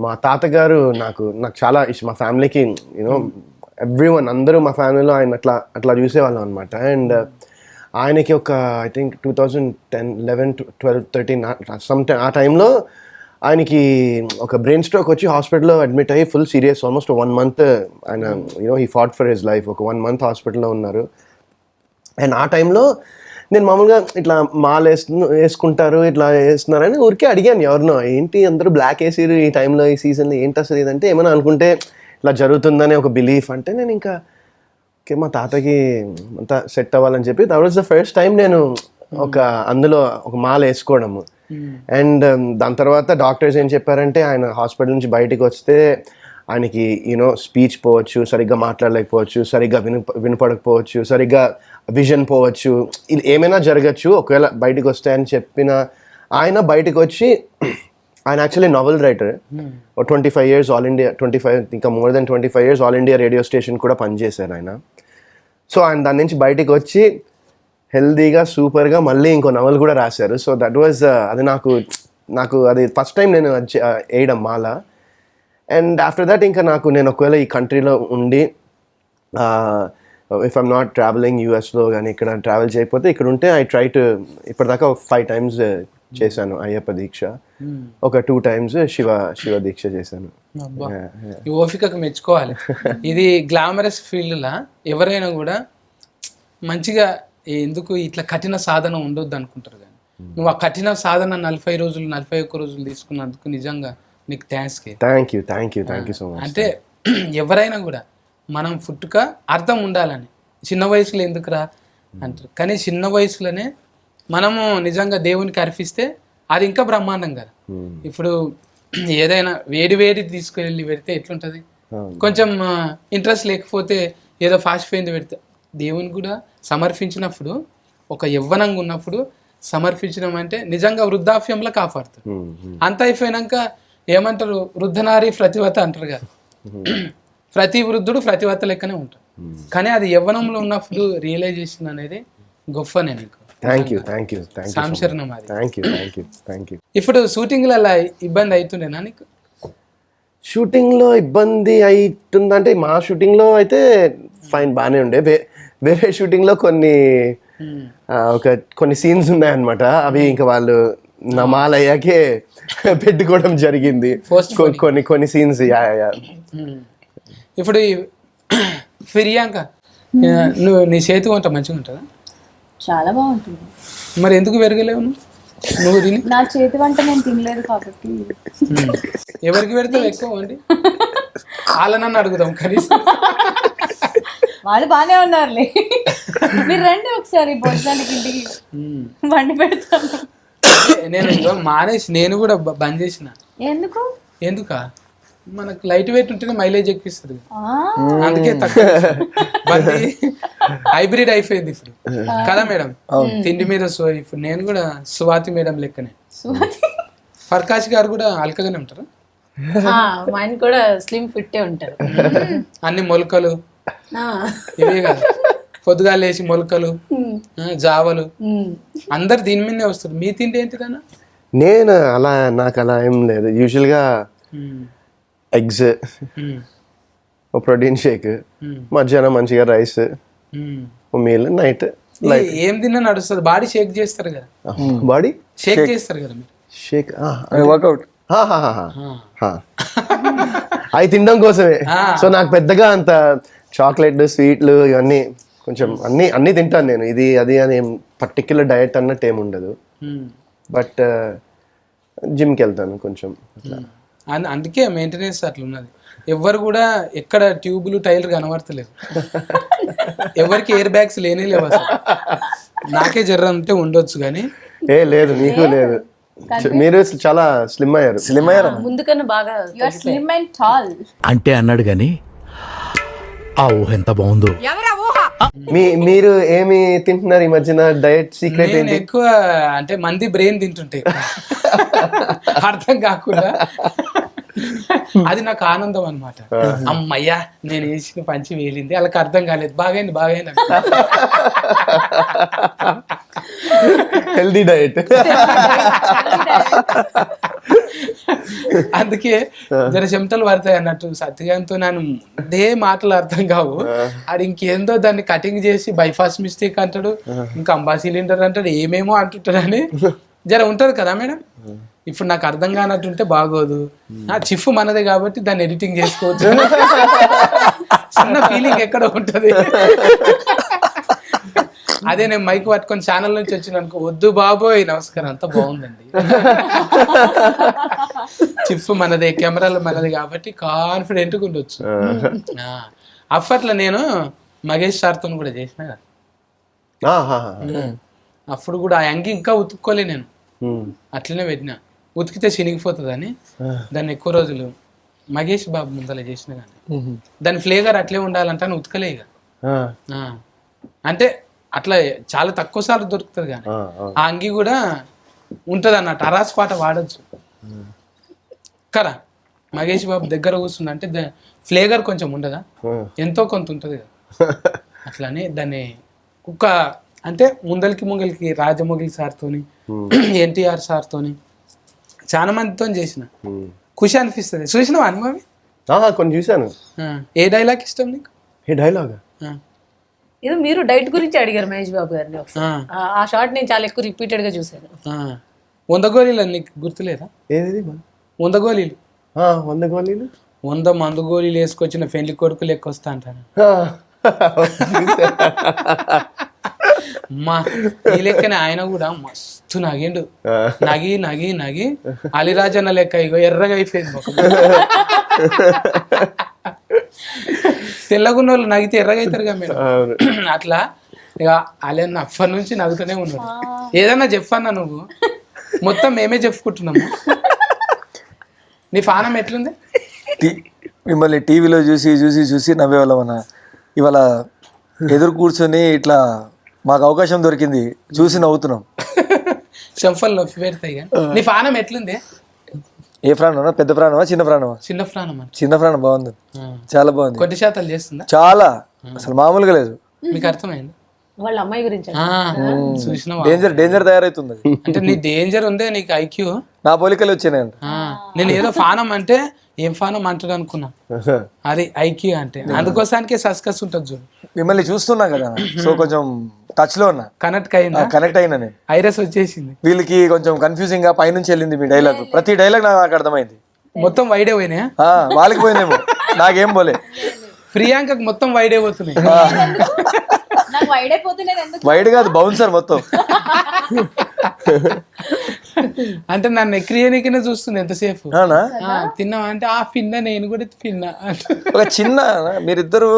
మా తాతగారు. నాకు చాలా ఇష్టం. మా ఫ్యామిలీకి యూనో ఎవ్రీవన్, అందరూ మా ఫ్యామిలీలో ఆయన అట్లా చూసేవాళ్ళం అనమాట. అండ్ ఆయనకి ఒక ఐ థింక్ 2010, 11, 12, 13 ఆ టైంలో ఆయనకి ఒక బ్రెయిన్ స్ట్రోక్ వచ్చి హాస్పిటల్లో అడ్మిట్ అయ్యి ఫుల్ సీరియస్, ఆల్మోస్ట్ 1 month ఆయన he fought for his life. ఒక 1 month హాస్పిటల్లో ఉన్నారు. అండ్ ఆ టైంలో నేను మామూలుగా ఇట్లా మాల వేసుకుంటారు, ఇట్లా వేస్తున్నారని ఊరికే అడిగాను ఎవరినో, ఏంటి అందరూ బ్లాక్ వేసారు ఈ టైంలో, ఈ సీజన్లో, ఏంటి అసలు ఇదంటే, ఏమైనా అనుకుంటే ఇట్లా జరుగుతుందనే ఒక బిలీఫ్. అంటే నేను ఇంకా ఓకే మా తాతకి అంతా సెట్ అవ్వాలని చెప్పి that was the first time నేను అందులో ఒక మాల వేసుకోవడము. అండ్ దాని తర్వాత డాక్టర్స్ ఏం చెప్పారంటే, ఆయన హాస్పిటల్ నుంచి బయటికి వస్తే ఆయనకి స్పీచ్ పోవచ్చు, సరిగ్గా మాట్లాడలేకపోవచ్చు, సరిగ్గా వినపడకపోవచ్చు, సరిగ్గా విజన్ పోవచ్చు, ఇది ఏమైనా జరగచ్చు ఒకవేళ బయటికి వస్తే అని చెప్పిన ఆయన బయటకు వచ్చి, ఆయన actually novel writer, 25 years All India, 25 ఇంకా more than 25 years All India radio station కూడా పనిచేశారు ఆయన. సో ఆయన దాని నుంచి బయటికి వచ్చి హెల్దీగా సూపర్గా మళ్ళీ ఇంకో నవల్ కూడా రాశారు. సో దట్ వాజ్ అది నాకు అది ఫస్ట్ టైం నేను వేయడం మాల. అండ్ ఆఫ్టర్ దట్ ఇంకా నేను ఒకవేళ ఈ కంట్రీలో ఉండి ఇఫ్ ఐమ్ నాట్ ట్రావెలింగ్ యూఎస్లో కానీ ఇక్కడ ట్రావెల్ చేయకపోతే ఇక్కడ ఉంటే ఐ ట్రై టు ఇప్పటిదాకా 5 times చేశాను అయ్యప్ప దీక్ష. ఒక 2 times శివ దీక్ష చేశాను. అబ్బా, ఈ ఓపికకు మెచ్చుకోవాలి. ఇది గ్లామరస్ ఫీల్డ్లా ఎవరైనా కూడా మంచిగా ఎందుకు ఇట్లా కఠిన సాధన ఉండొద్దు అనుకుంటారు, కానీ నువ్వు ఆ కఠిన సాధన 40 రోజులు 41 రోజులు తీసుకున్నందుకు నిజంగా నీకు thanks. Thank you so much. అంటే ఎవరైనా కూడా మనం పుట్టుక అర్థం ఉండాలని, చిన్న వయసులో ఎందుకురా అంటారు, కానీ చిన్న వయసులోనే మనము నిజంగా దేవునికి అర్పిస్తే అది ఇంకా బ్రహ్మాండం కదా. ఇప్పుడు ఏదైనా వేడి తీసుకువెళ్ళి పెడితే ఎట్లుంటుంది, కొంచెం ఇంట్రెస్ట్ లేకపోతే ఏదో ఫాస్ట్ ఫైంది పెడితే, దేవుని కూడా సమర్పించినప్పుడు ఒక యవ్వనంగా ఉన్నప్పుడు సమర్పించడం అంటే నిజంగా వృద్ధాప్యంలో కాపాడుతుంది. అంత అయిపోయినాక ఏమంటారు, వృద్ధనారి ప్రతివత అంటారు కదా, ప్రతి వృద్ధుడు ప్రతివత లెక్కనే ఉంటాడు. కానీ అది యవ్వనంలో ఉన్నప్పుడు రియలైజేషన్ అనేది గొప్పనే నీకు. థ్యాంక్ యూ సంశరణం అది. Thank you. ఇప్పుడు షూటింగ్లో అలా ఇబ్బంది అవుతుండేనా నీకు? షూటింగ్లో ఇబ్బంది అవుతుందంటే మా షూటింగ్లో అయితే ఫైన్ బాగానే ఉండే. వేరే షూటింగ్లో కొన్ని సీన్స్ ఉన్నాయన్నమాట. అవి ఇంకా వాళ్ళు నమాలయ్యాకే పెట్టుకోవడం జరిగింది కొన్ని సీన్స్. ఇప్పుడు ఫిర్యాంక నువ్వు నీ చేతి వంట మంచిగా ఉంటుందా? చాలా బాగుంటుంది. మరి ఎందుకు పెరగలేవు నువ్వు తిని? నా చేతి వంట నేను తినలేదు కాబట్టి. ఎవరికి పెడతావు ఎక్కువ అండి? వాళ్ళనన్ను అడుగుదాం కనీసం. వాళ్ళు బాగానే ఉన్నారులే, మీరు రండి ఒకసారి భోజనానికి ఇంటికి, వండి పెడతాను. నేను మానేసి నేను కూడా బంద్ చేసిన. ఎందుకా, మనకు లైట్ వెయిట్ ఉంటేనే మైలేజ్ ఎక్కిస్తుంది, అందుకే తక్కువ బంది. హైబ్రిడ్ అయిపోయింది ఇప్పుడు కదా మేడం తిండి మీద. సో ఇప్పుడు నేను కూడా సువాతి మేడం లెక్కనే. ఫర్కాష్ గారు కూడా అల్కగానే ఉంటారు, ఆయన కూడా స్లిమ్ ఫిట్టే ఉంటారు. అన్ని మొలకలు ఇవే కదా, పొద్దుగా లేచి మొలకలు జావలు అందరు దీని మీదనే వస్తారు. మీ తిండి ఏంటిదన్నా? నేను నాకు అలా ఏం లేదు. యూజువల్గా ఎగ్స్, ప్రోటీన్ షేక్, మధ్యాహ్నం మంచిగా రైస్, మీల్, నైట్ ఏం తిన్నా నడుస్తుంది. బాడీ షేక్ చేస్తారు కదా, బాడీ షేక్ చేస్తారు కదా మీరు. షేక్ వర్కౌట్ అవి తినడం కోసమే. సో నాకు పెద్దగా అంత చాక్లెట్ స్వీట్లు ఇవన్నీ కొంచెం అన్ని తింటాను నేను. ఇది అది అని పర్టిక్యులర్ డయట్ అన్నట్టు ఏమి ఉండదు. బట్ జిమ్కి వెళ్తాను కొంచెం. అందుకే మెయింటెనెన్స్ అట్లా ఉన్నది. ఎవరు కూడా ఎక్కడ ట్యూబులు టైర్లు కనబడతలేదు, ఎవరికి ఎయిర్ బ్యాగ్స్ లేనే లేవు అసలు. నాకే జర్ర అంటే ఉండొచ్చు కానీ లేదు, నీకు లేదు. మీరు చాలా స్లిమ్ అయ్యారు. ముందు కన్నా బాగా స్లిమ్ అండ్ టాల్ అంటే అన్నాడు గాని ఆ ఊహ ఎంత బాగుందో. మీరు ఏమి తింటున్నారు ఈ మధ్యన? డయట్ సీక్రెట్ ఏంటి? ఎక్కువ అంటే మంది బ్రెయిన్ తింటుంటే అర్థం కాకుండా అది నాకు ఆనందం అనమాట. అమ్మయ్యా నేను వేసిన పంచి వేలింది, వాళ్ళకి అర్థం కాలేదు, బాగైంది హెల్దీ డయట్. అందుకే జర చెమటలు పడతాయి అన్నట్టు. సత్యగాంతో నన్ను అదే మాటలు అర్థం కావు. అది ఇంకేందో దాన్ని కటింగ్ చేసి బైపాస్ మిస్టేక్ అంటాడు, ఇంకా అంబా సిలిండర్ అంటాడు, ఏమేమో అంటుంటాడు అని జర ఉంటది కదా మేడం. ఇప్పుడు నాకు అర్థం కానట్టుంటే బాగోదు. చిఫ్ మనదే కాబట్టి దాన్ని ఎడిటింగ్ చేసుకోవచ్చు. చిన్న ఫీలింగ్ ఎక్కడ ఉంటది. అదే నేను మైక్ పట్టుకొని ఛానల్ నుంచి వచ్చిన అనుకో, వద్దు బాబోయ్ నమస్కారం అంతా బాగుందండి. చిఫ్ మనదే, కెమెరాలు మనది కాబట్టి కాన్ఫిడెంట్గా ఉండొచ్చు. అప్పట్లో నేను మహేష్ సార్తో కూడా చేసిన కదా, అప్పుడు కూడా ఆ అంగి ఇంకా ఉతుక్కోలే నేను, అట్లనే పెట్టినా. ఉతికితే చినిగిపోతుందని దాన్ని ఎక్కువ రోజులు మహేష్ బాబు ముందర చేసిన కానీ దాని ఫ్లేవర్ అట్లే ఉండాలంటే ఉతకలే ఇక. అంటే అట్లా చాలా తక్కువ సార్లు దొరుకుతుంది కానీ ఆ అంగి కూడా ఉంటుంది అన్నట్టు, అరాస్ పాట వాడచ్చు కదా. మహేష్ బాబు దగ్గర కూర్చుంది అంటే ఫ్లేవర్ కొంచెం ఉండదా, ఎంతో కొంత ఉంటుంది కదా. అట్లానే దాన్ని కుక్క అంటే ముంగలికి రాజమౌళి సార్తోని, ఎన్టీఆర్ సార్తోని, చాలా మందితో చేసిన. ఖుషి అనిపిస్తుంది. చూసినావా అనుభవి? కొన్ని చూసాను. ఏ డైలాగ్ ఇష్టం నీకు? ఏ డైలాగ్? ఏదో మీరు డైట్ గురించి అడిగారు మహేష్ బాబు గారిని. ఆ షార్ట్ నేను చాలా ఎక్కువ రిపీటెడ్ గా చూసాను. 100 గోళీలు నీకు గుర్తులేదా? ఏది 100 గోళీలు 100 గోళీలు 100 మందు గోళీలు వేసుకొచ్చిన పెళ్లి కొడుకు లెక్క వస్తా అంటాను. మా ఈ లెక్కనే ఆయన కూడా మస్తు నగిండు. నగి నగి నగి అలిరాజన్న లెక్క ఇగో ఎర్రగా అయిపోయింది ముఖం. తెల్లగున్న వాళ్ళు నగితే ఎర్రగా అవుతారుగా మీరు. అట్లా ఇక అలన్న అప్పటి నుంచి నవ్వుతూనే ఉన్నాడు. ఏదన్నా చెప్పన్నా నువ్వు, మొత్తం మేమే చెప్పుకుంటున్నాము. నీ పానం ఎట్లుంది? మిమ్మల్ని టీవీలో చూసి చూసి చూసి నవ్వేవాళ్ళమన్నా. ఇవాళ ఎదురు కూర్చొని ఇట్లా మాకు అవకాశం దొరికింది, చూసి నవ్వుతున్నాం. చెంపలు నొప్పి పెడతాయి. నీ పానం ఎట్లుంది? ఏ ప్రాణమా? పెద్ద ప్రాణమా చిన్న ప్రాణమా? చిన్న ప్రాణం. చిన్న ప్రాణం బాగుంది, చాలా బాగుంది. కొద్ది శాతాలు చేస్తుందా? చాలా, అసలు మామూలుగా లేదు. మీకు అర్థమైంది? వాళ్ళ అమ్మాయి గురించి చూసిన డేంజర్ తయారవుతుంది. అంటే నీ డేంజర్ ఉందే, నీకు ఐక్యూ నా పోలికలు వచ్చినాయి. నేను ఏదో ఫానం అంటే ఏం ఫానం అంటాడు అనుకున్నా, అది ఐక్యూ అంటే. అందుకోసానికే సస్కస్ ఉంటుంది చూడు. మిమ్మల్ని చూస్తున్నా కదా, సో కొంచెం టచ్ లో ఉన్నా, కనెక్ట్ అయినా నేను. ఐరస్ వచ్చేసింది. వీళ్ళకి కొంచెం కన్ఫ్యూజింగ్ గా పైనుంచి వెళ్ళింది మీ డైలాగ్. ప్రతి డైలాగ్ నాకు అర్థమైంది. మొత్తం వైడే పోయినాయా? వాళ్ళకి పోయిందేమో, నాకేం పోలే. ప్రియాంకకు మొత్తం వైడే పోతున్నాయి. నాకు వైడ్ అయిపోతున్నది ఎందుకు? వైడ్ కాదు, బౌన్సర్ మొత్తం. అంటే నన్ను ఎక్రియనికనే చూస్తుంది ఎంతసేపు. తిన్నావా అంటే ఆ పిన్న, నేను కూడా పిన్నా. ఒక చిన్న మీరిద్దరు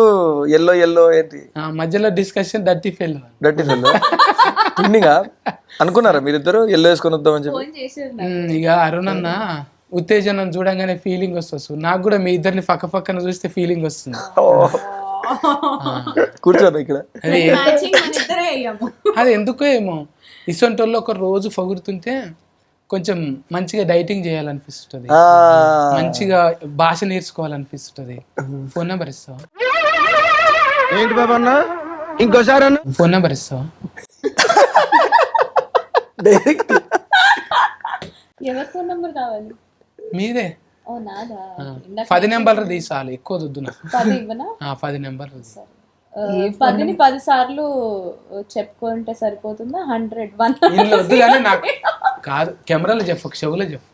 ఎల్లో ఏంటి మధ్యలో డిస్కషన్ డర్టీ ఫెల్ పిన్నిగా అనుకున్నారా మీరిద్దరు ఎల్లో వేసుకొని వద్దామని చెప్పి? ఇక అరుణ్ అన్న ఉత్తేజనం చూడంగానే ఫీలింగ్ వస్తుంది. నాకు కూడా మీ ఇద్దరిని పక్క పక్కన చూస్తే ఫీలింగ్ వస్తుంది. కూర్చోను ఇక్కడ. అది ఎందుకో ఏమో, ఇసొంటోళ్ళు ఒక రోజు పొగుడుతుంటే కొంచెం మంచిగా డైటింగ్ చేయాలనిపిస్తుంది, మంచిగా భాష నేర్చుకోవాలనిపిస్తుంది. ఫోన్ నెంబర్ ఇస్తావా? ఏంటి బాబా అన్న, ఇంకోసారి అన్న ఫోన్ నెంబర్ ఇస్తావా? ఎవరి ఫోన్ నంబర్ కావాలి? మీదే. ఓ నాదా? 10 నెంబర్లు తీసాలి, ఎక్కువ వద్దు నాకు. 10 ఇవ్వనా? 10 నెంబర్లు. 10ని 10 సార్లు చెప్పుకుంటే సరిపోతుందా? 100 ఇల్లు వద్దు కానీ నాకు కాదు, కెమెరాలో చెప్పు, చెవులో చెప్పు,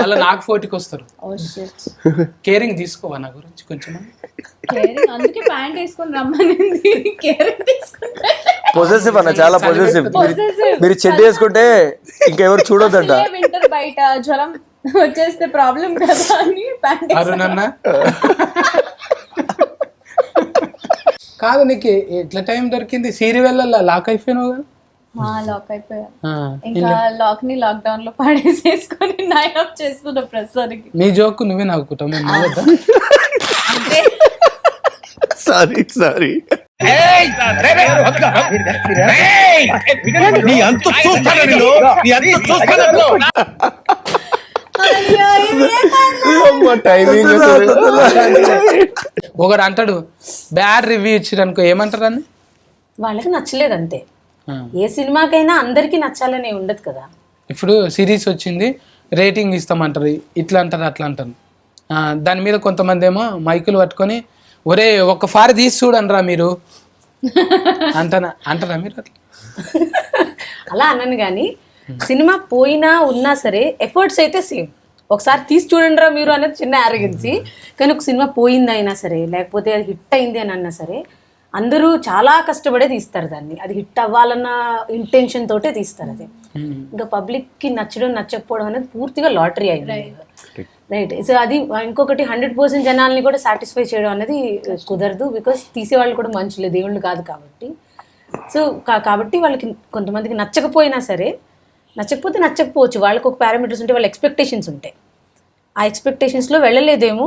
మళ్ళీ నాకు ఫోటోకి వస్తారు. కేరింగ్ తీసుకోవా నా గురించి కొంచెం? అందుకే ప్యాంట్ వేసుకొని రమ్మనింది. కేరింగ్ తీసుకుంటే పొసెసివ్ అన్న, చాలా పొసెసివ్. మీరు చెడ్డ వేసుకుంటే ఇంకెవరు చూడొద్దంట. వింటర్ బయట జ్వరం వచ్చేస్తే ప్రాబ్లం కదా అని ప్యాంట్. అరుణన్నా కాదు, నీకు ఎట్లా టైం దొరికింది? సీరియల్ లాక్ అయిపోయినావు కదా? లాక్ అయిపోయా. ఇంకా లాక్ ని లాక్డౌన్ లో పడేసేసుకొని నైన్ ఆఫ్ చేస్తున్నా ప్రస్తుతానికి. నీ జోక్ నువ్వే నవ్వుకుంటావు, మేము అంటే సారీ ఒకడు అంటాడు బ్యాడ్ రివ్యూ ఇచ్చాడు అనుకో, ఏమంటారు అని? వాళ్ళకి నచ్చలేదు అంతే. ఏ సినిమాకైనా అందరికి నచ్చాలనే ఉండదు కదా. ఇప్పుడు సిరీస్ వచ్చింది, రేటింగ్ ఇస్తామంటారు, ఇట్లా అంటారు అట్లా అంటారు. దాని మీద కొంతమంది ఏమో మైకులు పట్టుకొని ఒరే ఒక్కసారి తీసి చూడండిరా మీరు అంటారా మీరు? అట్లా అలా అన్నాను కానీ సినిమా పోయినా ఉన్నా సరే ఎఫర్ట్స్ అయితే సేమ్. ఒకసారి తీసి చూడండిరా మీరు అనేది చిన్న ఆరోగెన్సీ. కానీ ఒక సినిమా పోయింది అయినా సరే, లేకపోతే అది హిట్ అయింది అని అన్నా సరే, అందరూ చాలా కష్టపడే తీస్తారు దాన్ని. అది హిట్ అవ్వాలన్న ఇంటెన్షన్ తోటే తీస్తారు. అది ఇంకా పబ్లిక్కి నచ్చడం నచ్చకపోవడం అనేది పూర్తిగా లాటరీ అయింది. రైట్. సో అది ఇంకొకటి 100% జనాల్ని కూడా సాటిస్ఫై చేయడం అనేది కుదరదు. బికాస్ తీసేవాళ్ళు కూడా మనుషులే, దేవుళ్ళు కాదు కాబట్టి. సో కాబట్టి వాళ్ళకి కొంతమందికి నచ్చకపోయినా సరే, నచ్చకపోతే నచ్చకపోవచ్చు, వాళ్ళకి ఒక పారామీటర్స్ ఉంటాయి, వాళ్ళ ఎక్స్పెక్టేషన్స్ ఉంటాయి. ఆ ఎక్స్పెక్టేషన్స్లో వెళ్ళలేదేమో,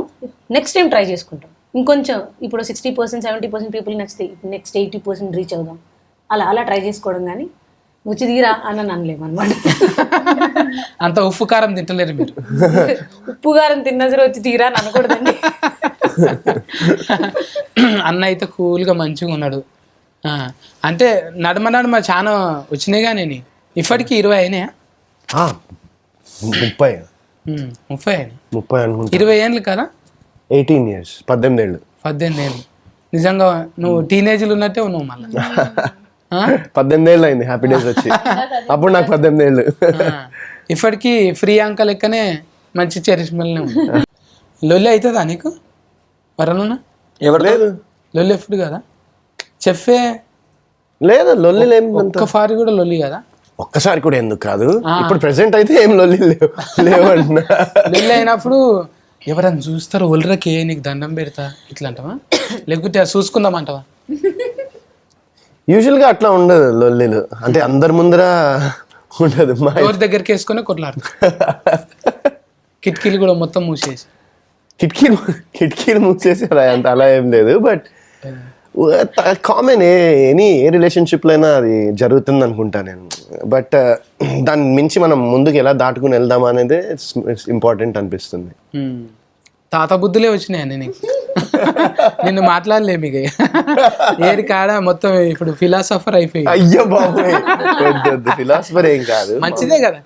నెక్స్ట్ టైం ట్రై చేసుకుంటాం. ఇంకొంచెం ఇప్పుడు 60% 70% పీపుల్ నచ్చితే నెక్స్ట్ 80% రీచ్ అవుదాం, అలా ట్రై చేసుకోవడం. కానీ వచ్చి తీరా అని అనలేము అనమాట. అంత ఉప్పు కారం తింటలేరు మీరు. ఉప్పు కారం తిన్నా సరే వచ్చి తీరా అని అనకూడదండి. అన్న అయితే కూల్గా మంచిగా ఉన్నాడు. అంటే నడమ చాలా వచ్చినాయి కానీ ఇప్పటికి 20 అయినాయా? 30 అయినా 20 ఏళ్ళు కదా? 18 years 18 ఏళ్ళు. 18 ఏళ్ళు. నిజంగా నువ్వు టీనేజ్లు ఉన్నట్టే ఉన్నావు మళ్ళీ. 18 ఏళ్ళు అయింది హ్యాపీ డేస్ వచ్చి. అప్పుడు నాకు 18 ఏళ్ళు. ఇప్పటికీ ఫ్రీ అంక లెక్కనే మంచి చరిష్మల్నే ఉంది. లొల్లి అవుతుందా నీకు వరనున్నా? ఎవరు లేదు లొల్లి ఎప్పుడు కదా చెప్పే లేదు లొల్లి లేం. ఒక్క ఫారి కూడా లొల్లి కదా? ఒక్కసారి కూడా ఎందుకు కాదు, ఇప్పుడు ప్రెసెంట్ అయితే ఏం లొల్లి లేవంటున్నా. లొల్లి అయినప్పుడు ఎవరైనా చూస్తారు ఒళ్ళరకే నీకు దండం పెడతా ఇట్లా అంటావా, లేకపోతే చూసుకుందాం అంటావా? యూజువల్ గా అట్లా ఉండదు లొల్లిలు, అంటే అందరి ముందర ఉండదు. మా ఎవరి దగ్గరికి వేసుకొని కొట్లాడు, కిటికీలు కూడా మొత్తం మూసేసి. కిటికీలు మూసేసి అలా ఏం లేదు, బట్ కామన్ ఏ రిలేషన్షిప్ లో అయినా అది జరుగుతుంది అనుకుంటా నేను. బట్ దాన్ని మించి మనం ముందుకు ఎలా దాటుకుని వెళ్దామా అనేది ఇంపార్టెంట్ అనిపిస్తుంది. తాత బుద్ధులే వచ్చినాయండి నీకు. నిన్ను మాట్లాడలే మీకు ఏరి కాడ మొత్తం ఇప్పుడు ఫిలాసఫర్ అయిపోయి. అయ్యో బాబోయ్, ఫిలాసఫర్ ఏం కాదు, మంచిదే కదా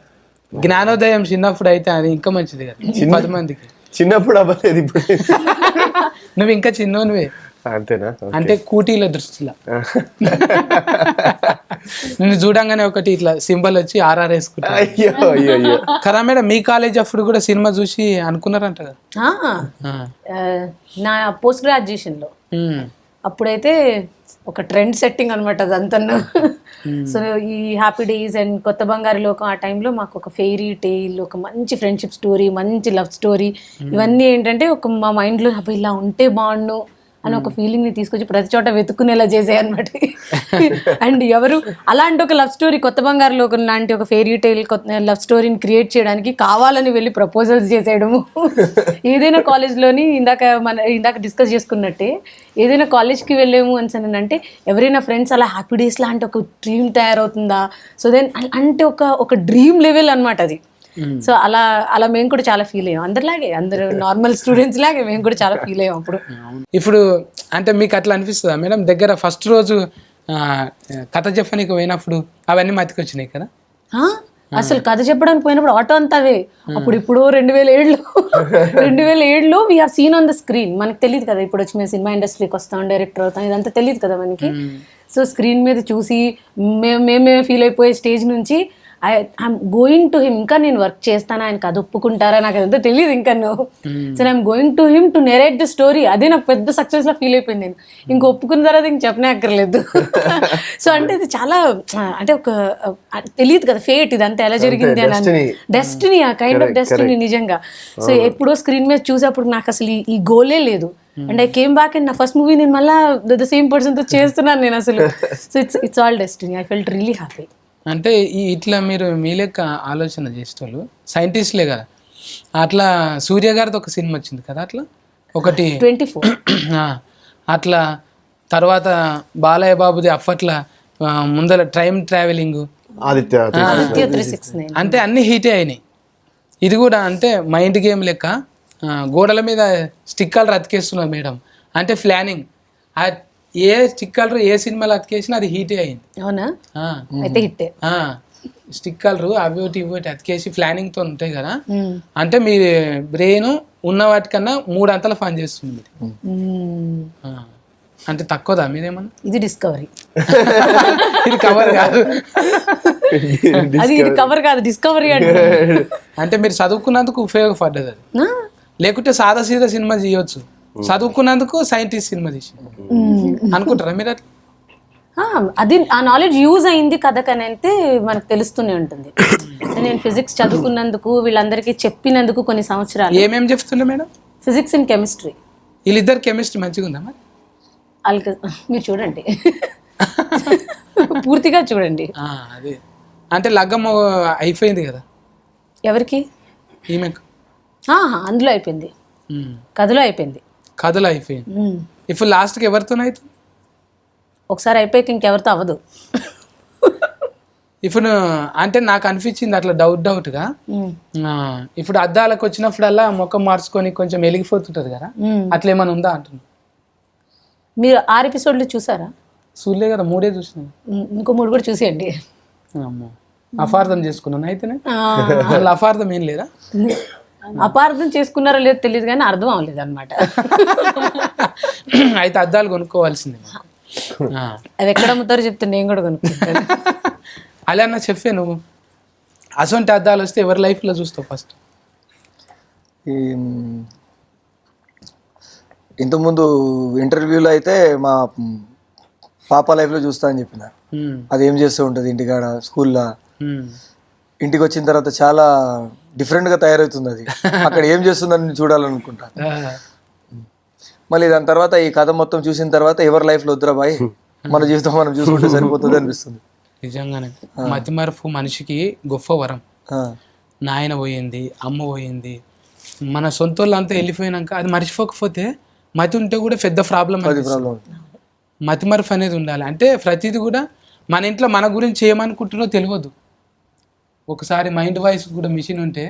జ్ఞానోదయం. చిన్నప్పుడు అయితే అది ఇంకా మంచిది కదా 10 మందికి. చిన్నప్పుడు అవ్వలేదు, ఇప్పుడు నువ్వు ఇంకా చిన్నోనివే. అంతేనా? అంటే కూటీల దృష్టిలో నిన్ను చూడంగానే ఒకటి ఇట్లా సింబల్ వచ్చి ఆర్ఆర్ వేసుకుంటా. అయ్యో అయ్యో అయ్యో. కదా మేడం, మీ కాలేజ్ అప్పుడు కూడా సినిమా చూసి అనుకున్నారంట కదా? నా పోస్ట్ గ్రాడ్యుయేషన్లో అప్పుడైతే ఒక ట్రెండ్ సెట్టింగ్ అనమాట అదంతా. సో ఈ హ్యాపీ డేస్ అండ్ కొత్త బంగారు లోకం ఆ టైంలో మాకు ఒక ఫెయిరీ టేల్, ఒక మంచి ఫ్రెండ్షిప్ స్టోరీ, మంచి లవ్ స్టోరీ, ఇవన్నీ ఏంటంటే ఒక మా మైండ్లో అప్పుడు ఇలా ఉంటే బాగుండు అని ఒక ఫీలింగ్ని తీసుకొచ్చి ప్రతి చోట వెతుక్కునేలా చేసాయి అనమాట. అండ్ ఎవరు అలాంటి ఒక లవ్ స్టోరీ, కొత్త బంగారు లోకం లాంటి ఒక ఫెయిరీ టైల్ లవ్ స్టోరీని క్రియేట్ చేయడానికి కావాలని వెళ్ళి ప్రపోజల్స్ చేసేయడము. ఏదైనా కాలేజ్లోని ఇందాక డిస్కస్ చేసుకున్నట్టే, ఏదైనా కాలేజ్కి వెళ్ళాము అని అంటే ఎవరైనా ఫ్రెండ్స్ అలా హ్యాపీ డేస్ లాంటి ఒక డ్రీమ్ తయారవుతుందా, సో దెన్ అంటే ఒక డ్రీమ్ లెవెల్ అనమాట అది. సో అలా మేము కూడా చాలా ఫీల్ అయ్యాం, అందరిలాగే, అందరు నార్మల్ స్టూడెంట్స్ లాగే మేము కూడా చాలా ఫీల్ అయ్యాం అప్పుడు. ఇప్పుడు అంటే మీకు అట్లా అనిపిస్తుందా మేడం, దగ్గర ఫస్ట్ రోజు కథ చెప్పనీకి పోయినప్పుడు అవన్నీ మతికి వచ్చినాయి కదా? అసలు కథ చెప్పడానికి పోయినప్పుడు ఆటో అంతా అవే. అప్పుడు 2007లో we have seen on the screen. మనకు తెలియదు కదా ఇప్పుడు వచ్చి మేము సినిమా ఇండస్ట్రీకి వస్తాం, డైరెక్టర్ అవుతాం, ఇదంతా తెలియదు కదా మనకి. సో స్క్రీన్ మీద చూసి మేమే ఫీల్ అయిపోయే స్టేజ్ నుంచి ఐఎమ్ గోయింగ్ టు హిమ్, ఇంకా నేను వర్క్ చేస్తాను, ఆయనకు అది ఒప్పుకుంటారా నాకు అదంతా తెలియదు ఇంకా. So I'm going to him to narrate the story. అదే నాకు పెద్ద సక్సెస్లా ఫీల్ అయిపోయింది. నేను ఇంక ఒప్పుకున్న తర్వాత ఇంక చెప్పనే అక్కర్లేదు. సో అంటే ఇది చాలా అంటే ఒక తెలియదు కదా ఫేట్, ఇదంతా ఎలా జరిగింది అని. డెస్టినీ, ఆ కైండ్ ఆఫ్ డెస్టినీ నిజంగా. సో ఎప్పుడో స్క్రీన్ మీద చూసేప్పుడు నాకు అసలు ఈ గోలే లేదు. And I came back and నా ఫస్ట్ మూవీ నేను మళ్ళీ ద సేమ్ పర్సన్తో చేస్తున్నాను నేను అసలు. So it's all destiny. I felt really happy. అంటే ఇట్లా మీరు మీ లెక్క ఆలోచన చేసేవాళ్ళు సైంటిస్ట్లే కదా. అట్లా సూర్య గారిది ఒక సినిమా వచ్చింది కదా, అట్లా ఒకటి 24. అట్లా తర్వాత బాలయ్య బాబుది అప్పట్లా ముందర టైం ట్రావెలింగ్, ఆదిత్య 369. అంటే అన్ని హీటే అయినాయి. ఇది కూడా అంటే మైండ్ గేమ్ లెక్క గోడల మీద స్టిక్కర్లు అతికేస్తున్నారు మేడం. అంటే ప్లానింగ్, ఏ స్టిక్కర్లు ఏ సినిమాలో అతికేసినా అది హీటే అయింది. అవునా? అయితే హిట్టే. స్టిక్కర్లు అవి ఇవి అతికేసి ప్లానింగ్ తో ఉంటాయి కదా. అంటే మీ బ్రెయిన్ ఉన్న వాటికన్నా 3 అంతల పని చేస్తుంది. అంటే తక్కువదా మీదేమన్నా? ఇది డిస్కవరీ. ఇది కవర్ కాదు, ఇది కవర్ కాదు, డిస్కవరీ. అంటే మీరు చదువుకున్నందుకు ఉపయోగపడ్డది అది. లేకుంటే సాదా సీదా సినిమా చేయొచ్చు, చదువుకున్నందుకు సైంటిస్ట్ సినిమా తీసి అనుకుంటారా మీరు అట్లా? అది ఆ నాలెడ్జ్ యూజ్ అయింది కథకని అయితే మనకు తెలుస్తూనే ఉంటుంది. నేను ఫిజిక్స్ చదువుకున్నందుకు, వీళ్ళందరికీ చెప్పినందుకు కొన్ని సంవత్సరాలు. ఏమేమి చెప్తుండే మేడం? Physics and chemistry. వీళ్ళిద్దరు కెమిస్ట్రీ మంచిగా ఉందా మరి? మీరు చూడండి, పూర్తిగా చూడండి. అదే అంటే లగ్గం అయిపోయింది కదా ఎవరికి? ఈమెకు. అందులో అయిపోయింది, కథలో అయిపోయింది. కథలో అయిపోయింది. ఇప్పుడు లాస్ట్కి ఎవరితో అవుతుంది? ఒకసారి అయిపోయాక ఇంకెవరితో అవ్వదు. ఇప్పుడు అంటే నాకు అనిపించింది అట్లా డౌట్గా, ఇప్పుడు అద్దాలకు వచ్చినప్పుడల్లా ముఖం మార్చుకొని కొంచెం వెలిగిపోతుంటది కదా, అట్లా ఏమైనా ఉందా అంటున్నా. మీరు 6 ఎపిసోడ్లు చూసారా? చూడలే కదా, 3 చూసినాను. ఇంకో 3 కూడా చూసేయండి. అమ్మో, అపార్థం చేసుకున్నాను అయితేనే. అసలు అపార్థం ఏం లేదా? అపార్థం చేసుకున్నారో లేదో తెలియదు కానీ అర్థం అవ్వలేదు అనమాట. అయితే అద్దాలు కొనుక్కోవాల్సిందే. ఆ. అవి ఎక్కడ అమ్ముతారో చెప్తే నేను కూడా కొనుక్కుంటాను. అలా అన్న చెప్పే నువ్వు అసొంటి అద్దాలు వస్తే ఎవరి లైఫ్లో చూస్తావు ఫస్ట్? ఈ ఇంతకుముందు ఇంటర్వ్యూలో అయితే మా పాప లైఫ్లో చూస్తా అని చెప్పిన. అది ఏం చేస్తూ ఉంటుంది ఇంటికాడ, స్కూల్లో. ఇంటికి వచ్చిన తర్వాత చాలా డిఫరెంట్గా తయారవుతుంది అది. అక్కడ ఏం చేస్తుందని చూడాలనుకుంటా. మళ్ళీ దాని తర్వాత ఈ కథ మొత్తం చూసిన తర్వాత ఎవరి లైఫ్లో వద్దురా బాయ్, మన జీవితం మనం చూసుకుంటే సరిపోతుంది అనిపిస్తుంది. నిజంగానే మతిమరుపు మనిషికి గొప్ప వరం. నాయన పోయింది, అమ్మ పోయింది, మన సొంత వాళ్ళు అంతా వెళ్ళిపోయినాక అది మర్చిపోకపోతే మతి ఉంటే కూడా పెద్ద ప్రాబ్లం. మతిమరుపు అనేది ఉండాలి. అంటే ప్రతిదీ కూడా మన ఇంట్లో మన గురించి ఏమనుకుంటున్నో తెలియదు. ఒకసారి మైండ్ వాయిస్ కూడా మిషన్ ఉంటే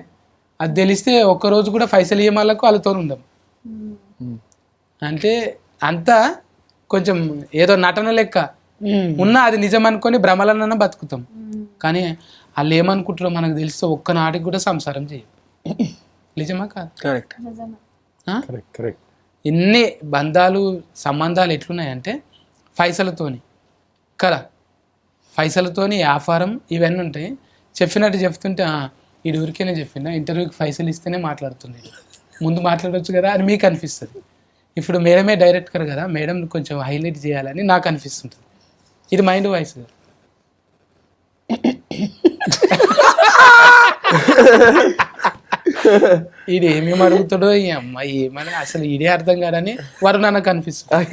అది తెలిస్తే ఒక్కరోజు కూడా పైసలు ఇయ్యమాలకు వాళ్ళతో ఉండం. అంటే అంతా కొంచెం ఏదో నటన లెక్క ఉన్నా అది నిజం అనుకొని భ్రమలన్నా బతుకుతాం. కానీ వాళ్ళు ఏమనుకుంటారో మనకు తెలిస్తే ఒక్కనాటికి కూడా సంసారం చేయం. నిజమా కాదు? కరెక్ట్. కరెక్ట్. ఎన్ని బంధాలు సంబంధాలు ఎట్లున్నాయంటే పైసలతోని కదా, పైసలతోని వ్యాపారం ఇవన్నీ ఉంటాయి. చెప్పినట్టు చెప్తుంటే ఈ ఊరికేనే చెప్పిందా, ఇంటర్వ్యూకి పైసలు ఇస్తేనే మాట్లాడుతుంది, ముందు మాట్లాడవచ్చు కదా అని మీకు అనిపిస్తుంది. ఇప్పుడు మేడమే డైరెక్టర్ కదా, మేడం కొంచెం హైలైట్ చేయాలని నాకు అనిపిస్తుంటుంది. ఇది మైండ్ వాయిస్. ఇది ఏమేమి అడుగుతాడో ఈ అమ్మాయి ఏమని అసలు ఇదే అర్థం కాదని వరుణ్ నాకు అనిపిస్తుంది.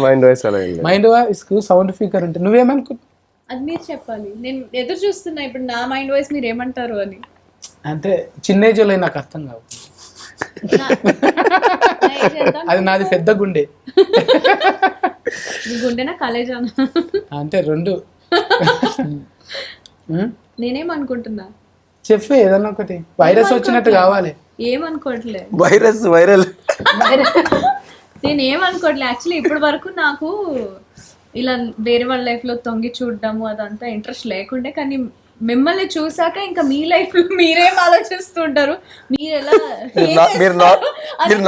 మైండ్ వాయిస్ అలా మైండ్ వాయిస్ కు సౌండ్ స్పీకర్ ఉంటుంది. నువ్వేమనుకుంటు? అది మీరు చెప్పాలి. నేను ఎదురు చూస్తున్నా ఇప్పుడు నా మైండ్ వాయిస్ మీరు ఏమంటారు అని. అంటే చిన్న ఏజ్ లో నాకు అర్థం కావు. అది నాది పెద్ద గుండె. గుండెనా కాలేజా? అంటే రెండు. నేనేమనుకుంటున్నా చెప్పే ఏదన్నా ఒకటి. వైరస్ వచ్చినట్టు కావాలి. ఏమనుకోవట్లే, వైరస్ వైరల్. నేను ఏమనుకోవట్లే. యాక్చువల్లీ ఇప్పటి వరకు నాకు ఇలా వేరే వాళ్ళ లైఫ్ లో తొంగి చూడడము అదంతా ఇంట్రెస్ట్ లేకుండే. కానీ మిమ్మల్ని చూసాక ఇంకా మీ లైఫ్ లో మీరేం ఆలోచిస్తుంటారు, మీరు ఎలా మీరు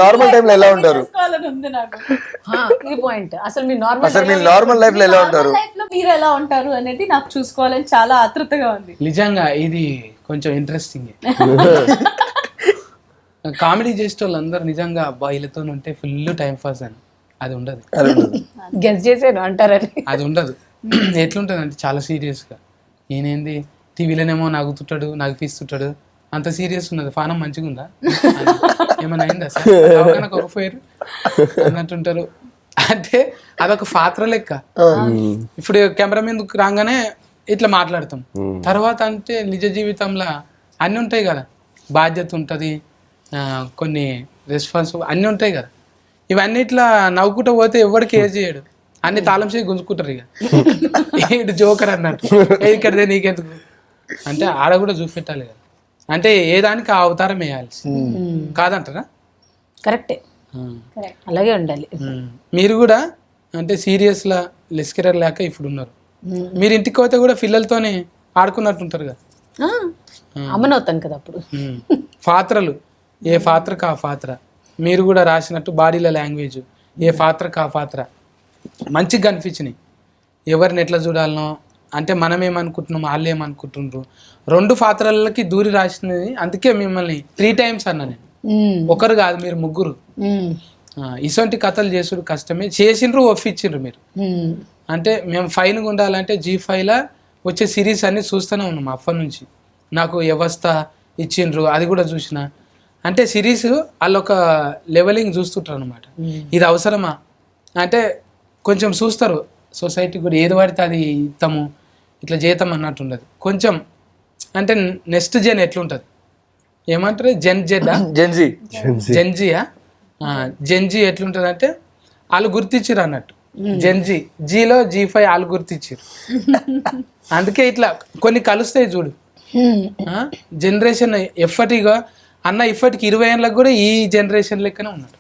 నార్మల్ టైంలో ఎలా ఉంటారు, ఉంది నాకు ఈ పాయింట్. అసలు మీ నార్మల్ లైఫ్ లో ఎలా ఉంటారు, లైఫ్ లో మీరు ఎలా ఉంటారు అనేది నాకు చూసుకోవాలని చాలా ఆతృతగా ఉంది. నిజంగా ఇది కొంచెం ఇంట్రెస్టింగ్. కామెడీ చేసే వాళ్ళందరూ నిజంగా అబ్బాయిలతో ఉంటే ఫుల్ టైం పాస్ అని అది ఉండదు. గెస్ చేసాను అంటారని అది ఉండదు. ఎట్లుంటుంది అంటే చాలా సీరియస్గా. నేనేంది టీవీలోనేమో నవ్వుతుంటాడు, నవ్విస్తుంటాడు, అంత సీరియస్ ఉన్నది. పానం మంచిగా ఉందా, ఏమైనా అయిందా సార్, ఒకపోయారు అన్నట్టుంటారు. అంటే అదొక పాత్ర లెక్క. ఇప్పుడు కెమెరా మీదకి రాగానే ఇట్లా మాట్లాడతాం. తర్వాత అంటే నిజ జీవితంలో అన్నీ ఉంటాయి కదా, బాధ్యత ఉంటుంది, కొన్ని రెస్పాన్స్ అన్నీ ఉంటాయి కదా. ఇవన్నీ ఇట్లా నవ్వుకుంటూ పోతే ఎవరికి ఏజ్ చేయడు, అన్ని తాళం చేసి గుంజుకుంటారు. ఇక ఇటు జోకర్ అన్నట్టు, ఇక్కడదే నీకెందుకు అంటే ఆడ కూడా చూపెట్టాలి కదా. అంటే ఏ దానికి ఆ అవతారం వేయాల్సి కాదంటారా? కరెక్టే, అలాగే ఉండాలి. మీరు కూడా అంటే సీరియస్లా లెస్కరర్ లేక ఇప్పుడు ఉన్నారు. మీరు ఇంటికి పోతే కూడా పిల్లలతోనే ఆడుకున్నట్టుంటారు కదా. అమ్మనవుతాను కదా అప్పుడు. పాత్రలు ఏ పాత్రకు ఆ పాత్ర. మీరు కూడా రాసినట్టు బాడీల లాంగ్వేజ్ ఏ పాత్రకు ఆ పాత్ర మంచిగా అనిపించినాయి. ఎవరిని ఎట్లా చూడాలనో అంటే మనం ఏమనుకుంటున్నాం, వాళ్ళు ఏమనుకుంటుండ్రు, రెండు పాత్రలకి దూరి రాసినది. అందుకే మిమ్మల్ని 3 times అన్నా నేను. ఒకరు కాదు, మీరు ముగ్గురు. ఇటువంటి కథలు చేసుడు కష్టమే, చేసిండ్రు, ఒప్పించిండ్రు మీరు. అంటే మేము ఫైన్గా ఉండాలంటే G5 వచ్చే సిరీస్ అన్ని చూస్తూనే ఉన్నాం అప్పటి నుంచి. నాకు వ్యవస్థ ఇచ్చిండ్రు, అది కూడా చూసిన. అంటే సిరీస్ వాళ్ళు ఒక లెవెలింగ్ చూస్తుంటారు అనమాట. ఇది అవసరమా అంటే కొంచెం చూస్తారు. సొసైటీ కూడా ఏది పడితే అది ఇస్తాము, ఇట్లా చేద్దాం అన్నట్టు ఉండదు. కొంచెం అంటే నెక్స్ట్ జెన్ ఎట్లుంటుంది ఏమంటారు, జెన్జీయా జెన్జీ ఎట్లుంటుంది అంటే వాళ్ళు గుర్తించారు అన్నట్టు. జెన్జీ జీలో G5 వాళ్ళు గుర్తించారు. అందుకే ఇట్లా కొన్ని కలుస్తాయి చూడు. జనరేషన్ ఎప్పటిగా అన్న ఇప్పటికి 20 ఏళ్ళకి కూడా ఈ జనరేషన్ లెక్కనే ఉన్నాడు.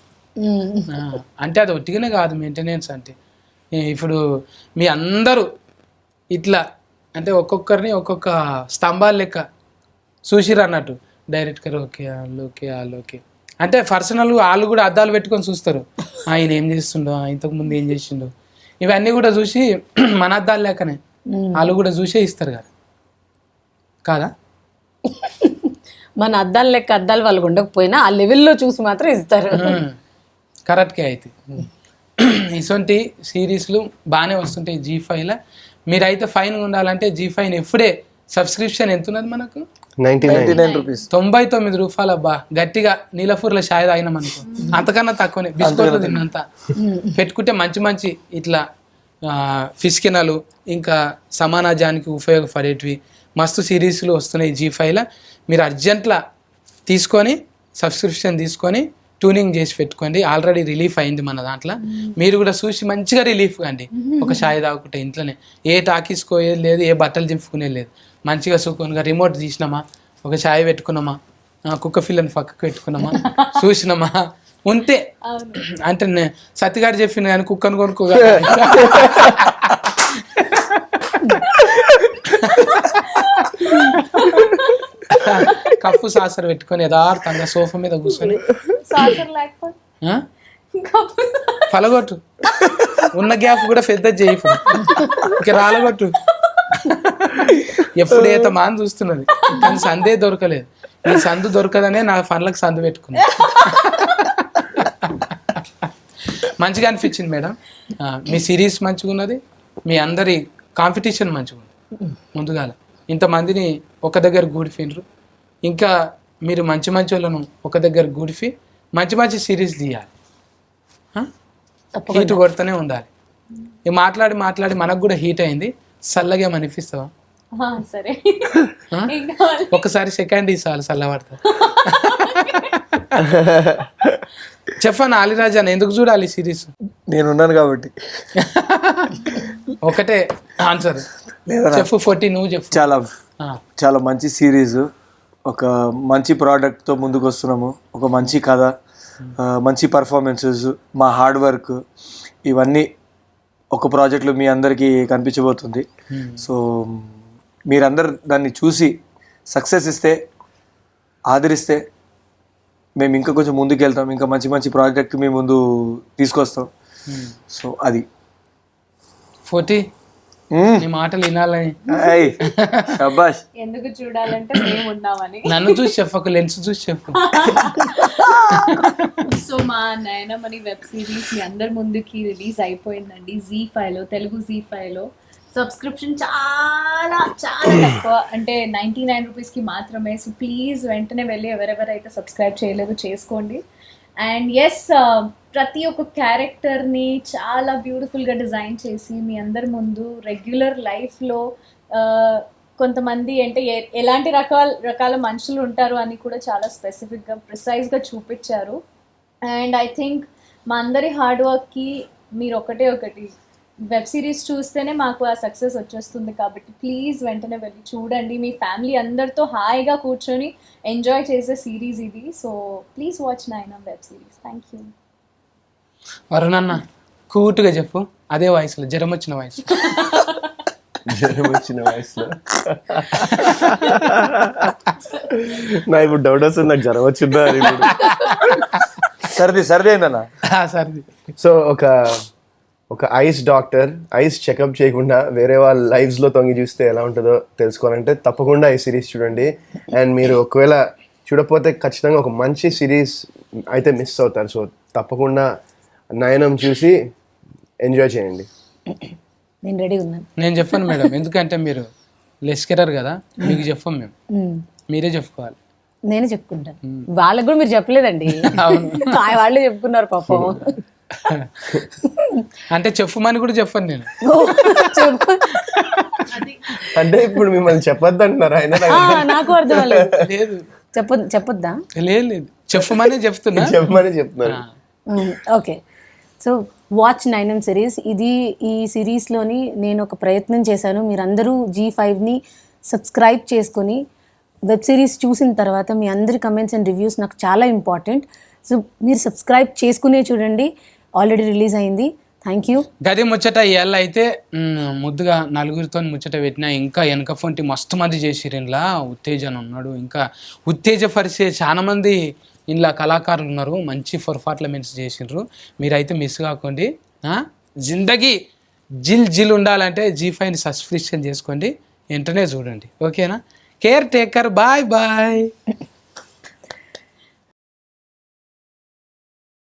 అంటే అది ఒట్టిగానే కాదు మెయింటెనెన్స్. అంటే ఇప్పుడు మీ అందరూ ఇట్లా అంటే ఒక్కొక్కరిని ఒక్కొక్క స్తంభాల లెక్క చూసిరు అన్నట్టు. డైరెక్టర్ ఓకే, వాళ్ళు ఓకే, వాళ్ళు ఓకే అంటే పర్సనల్ వాళ్ళు కూడా అద్దాలు పెట్టుకొని చూస్తారు. ఆయన ఏం చేస్తుండో, ఇంతకుముందు ఏం చేసిండో, ఇవన్నీ కూడా చూసి మన అద్దాలు లేకనే వాళ్ళు కూడా చూసే ఇస్తారు కదా కాదా? మన అద్దాలు లెక్క అద్దాలు వాళ్ళకు ఉండకపోయినా ఆ లెవెల్లో చూసి మాత్రం ఇస్తారు. కరెక్ట్గా అయితే ఇటువంటి సిరీస్లు బాగానే వస్తుంటాయి G5లో. మీరైతే ఫైన్ ఉండాలంటే G5 ఎప్పుడే సబ్స్క్రిప్షన్ ఎంత ఉన్నది మనకు? 99 రూపీస్. 99 రూపాయలు. అబ్బా గట్టిగా నీలపూర్ల షాయ్ తాగినాం అనుకో, అంతకన్నా తక్కువనే. బిస్కెట్లు తిన్నంత పెట్టుకుంటే మంచి మంచి ఇట్లా ఫిష్ కినలు ఇంకా సమాజానికి ఉపయోగపడేటివి మస్తు సిరీస్లు వస్తున్నాయి G5లో. మీరు అర్జెంట్లా తీసుకొని సబ్స్క్రిప్షన్ తీసుకొని ట్యూనింగ్ చేసి పెట్టుకోండి. ఆల్రెడీ రిలీఫ్ అయింది మన దాంట్లో. మీరు కూడా చూసి మంచిగా రిలీఫ్ కండి. ఒక షాయ్ తాగుకుంటే ఇంట్లోనే ఏ టాకీసుకోయేది లేదు, ఏ బట్టలు చింపుకునేది లేదు. మంచిగా సుఖంగా రిమోట్ తీసినామా, ఒక షాయ్ పెట్టుకున్నామా, కుక్క పిల్లని పక్కకు పెట్టుకున్నామా, చూసినామా ఉంటే. అంటే సత్తిగారు చెప్పింది కానీ కుక్కను కొనుక్కోగా కప్పు సాసర్ పెట్టుకొని యథార్థంగా సోఫా మీద కూర్చొని పలగొట్టు, ఉన్న గ్యాప్ కూడా పెద్ద చేయి, ఇక రాలగొట్టు. ఎప్పుడైతే మాని చూస్తున్నది కానీ సందే దొరకలేదు. ఈ సందు దొరకదనే నా పనులకు సందు పెట్టుకున్నా. మంచిగా అనిపించింది మేడం. మీ సిరీస్ మంచిగా ఉన్నది, మీ అందరి కాంపిటీషన్ మంచిగా ఉంది. ముందుగాల ఇంతమందిని ఒక దగ్గర గూడిఫిండ్రు. ఇంకా మీరు మంచి మంచి వాళ్ళను ఒక దగ్గర గూడిఫి మంచి మంచి సిరీస్ తీయాలి. హీట్ కొడుతూనే ఉండాలి. ఇక మాట్లాడి మాట్లాడి మనకు కూడా హీట్ అయింది. చల్లగా అనిపిస్తావా? సరే, ఒకసారి సెకండ్ ఇసాలి చల్లబడతా. చెప్పాను ఆలిరాజా ఎందుకు చూడాలి సిరీస్? నేనున్నాను కాబట్టి. ఒకటే ఆన్సర్ చెప్పు. 40 నువ్వు చెప్పు. చాలా చాలా మంచి సిరీస్, ఒక మంచి ప్రోడక్ట్తో ముందుకు వస్తున్నాము. ఒక మంచి కథ, మంచి పర్ఫార్మెన్సెస్, మా హార్డ్ వర్క్, ఇవన్నీ ఒక ప్రాజెక్ట్లో మీ అందరికీ కనిపించబోతుంది. సో మీరందరు దాన్ని చూసి సక్సెస్ ఇస్తే, ఆదరిస్తే మేము ఇంకా కొంచెం ముందుకు వెళ్తాం. ఇంకా మంచి మంచి ప్రాజెక్ట్ మీ ముందు తీసుకొస్తాం. సో అది 40 నీ మాటలు వినాలని. శబాష్. ఎందుకు చూడాలంటే మేము ఉన్నామని. నన్ను చూసి చెప్పకు, లెన్స్ చూసి చెప్పు. సో మా నయనమణి వెబ్ సిరీస్ మీ అందరి ముందుకి రిలీజ్ అయిపోయిందండి Z5లో, తెలుగు Z5లో. సబ్స్క్రిప్షన్ చాలా చాలా తక్కువ, అంటే 99 రూపీస్కి మాత్రమే. సో ప్లీజ్ వెంటనే వెళ్ళి ఎవరెవరైతే సబ్స్క్రైబ్ చేయలేదో చేసుకోండి. అండ్ ఎస్, ప్రతి ఒక్క క్యారెక్టర్ని చాలా బ్యూటిఫుల్గా డిజైన్ చేసి మీ అందరి ముందు రెగ్యులర్ లైఫ్లో కొంతమంది అంటే ఎలాంటి రకాల మనుషులు ఉంటారు అని కూడా చాలా స్పెసిఫిక్గా ప్రిసైజ్గా చూపించారు. అండ్ ఐ థింక్ మా అందరి హార్డ్ వర్క్కి మీరు ఒకటి వెబ్ సిరీస్ చూస్తేనే మాకు ఆ సక్సెస్ వచ్చేస్తుంది. కాబట్టి ప్లీజ్ వెంటనే వెళ్ళి చూడండి. మీ ఫ్యామిలీ అందరితో హాయిగా కూర్చొని ఎంజాయ్ చేసే సిరీస్ ఇది. So please watch Nayanam web series. Thank you. వరుణన్న కూటుగా చెప్పు, అదే వయసులో, జ్వరం వచ్చిన వయసు. జ్వరం వచ్చిన వయసులో నా ఇప్పుడు డౌట్ వస్తుంది, నాకు జ్వరం వచ్చిందా అని. సర్ది అయిందన్నా. సర్ది. సో ఒక ఐస్ డాక్టర్ ఐస్ చెకప్ చేయకుండా వేరే వాళ్ళ లైఫ్స్లో తొంగి చూస్తే ఎలా ఉంటుందో తెలుసుకోవాలంటే తప్పకుండా ఈ సిరీస్ చూడండి. అండ్ మీరు ఒకవేళ చూడకపోతే ఖచ్చితంగా ఒక మంచి సిరీస్ అయితే మిస్ అవుతారు. సో తప్పకుండా నయనం చూసి ఎంజాయ్ చేయండి. నేను రెడీ ఉన్నాను. నేను చెప్పాను మేడం, ఎందుకంటే మీరు లెస్కెరర్ కదా, మీకు చెప్పాం మేము, మీరే చెప్పుకోవాలి. నేనే చెప్పుకుంటాను. వాళ్ళకు కూడా మీరు చెప్పలేదండి, వాళ్ళే చెప్పుకున్నారు పాపం. అంటే చెప్పమని కూడా చెప్పాను నేను. అంటే ఇప్పుడు మిమ్మల్ని చెప్పొద్దు అంటున్నారు ఆయన. నాకు అర్థం లేదు. చెప్పొద్దా? లేదు, చెప్పమని చెప్తున్నారు. Okay, so watch Nainam series. ఈ సిరీస్లోని నేను ఒక ప్రయత్నం చేశాను. మీరందరూ G5ని సబ్స్క్రైబ్ చేసుకొని వెబ్ సిరీస్ చూసిన తర్వాత మీ అందరి కమెంట్స్ అండ్ రివ్యూస్ నాకు చాలా ఇంపార్టెంట్. సో మీరు సబ్స్క్రైబ్ చేసుకునే చూడండి, ఆల్రెడీ రిలీజ్ అయింది. Thank you. గది ముచ్చట ఇవాళ అయితే ముద్దుగా నలుగురితో ముచ్చట పెట్టినా. ఇంకా వెనక ఫోన్టి మస్తు మంది చేసిరు ఇంట్లో. ఉత్తేజన్ ఉన్నాడు, ఇంకా ఉత్తేజపరిచే చాలా మంది ఇంట్లో కళాకారులు ఉన్నారు. మంచి పర్ఫార్మెన్స్ చేసిండ్రు. మీరైతే మిస్ కాకండి. జిందగీ జిల్ జిల్ ఉండాలంటే G5ని సబ్స్క్రిప్షన్ చేసుకోండి, వెంటనే చూడండి. ఓకేనా? Caretaker, bye bye.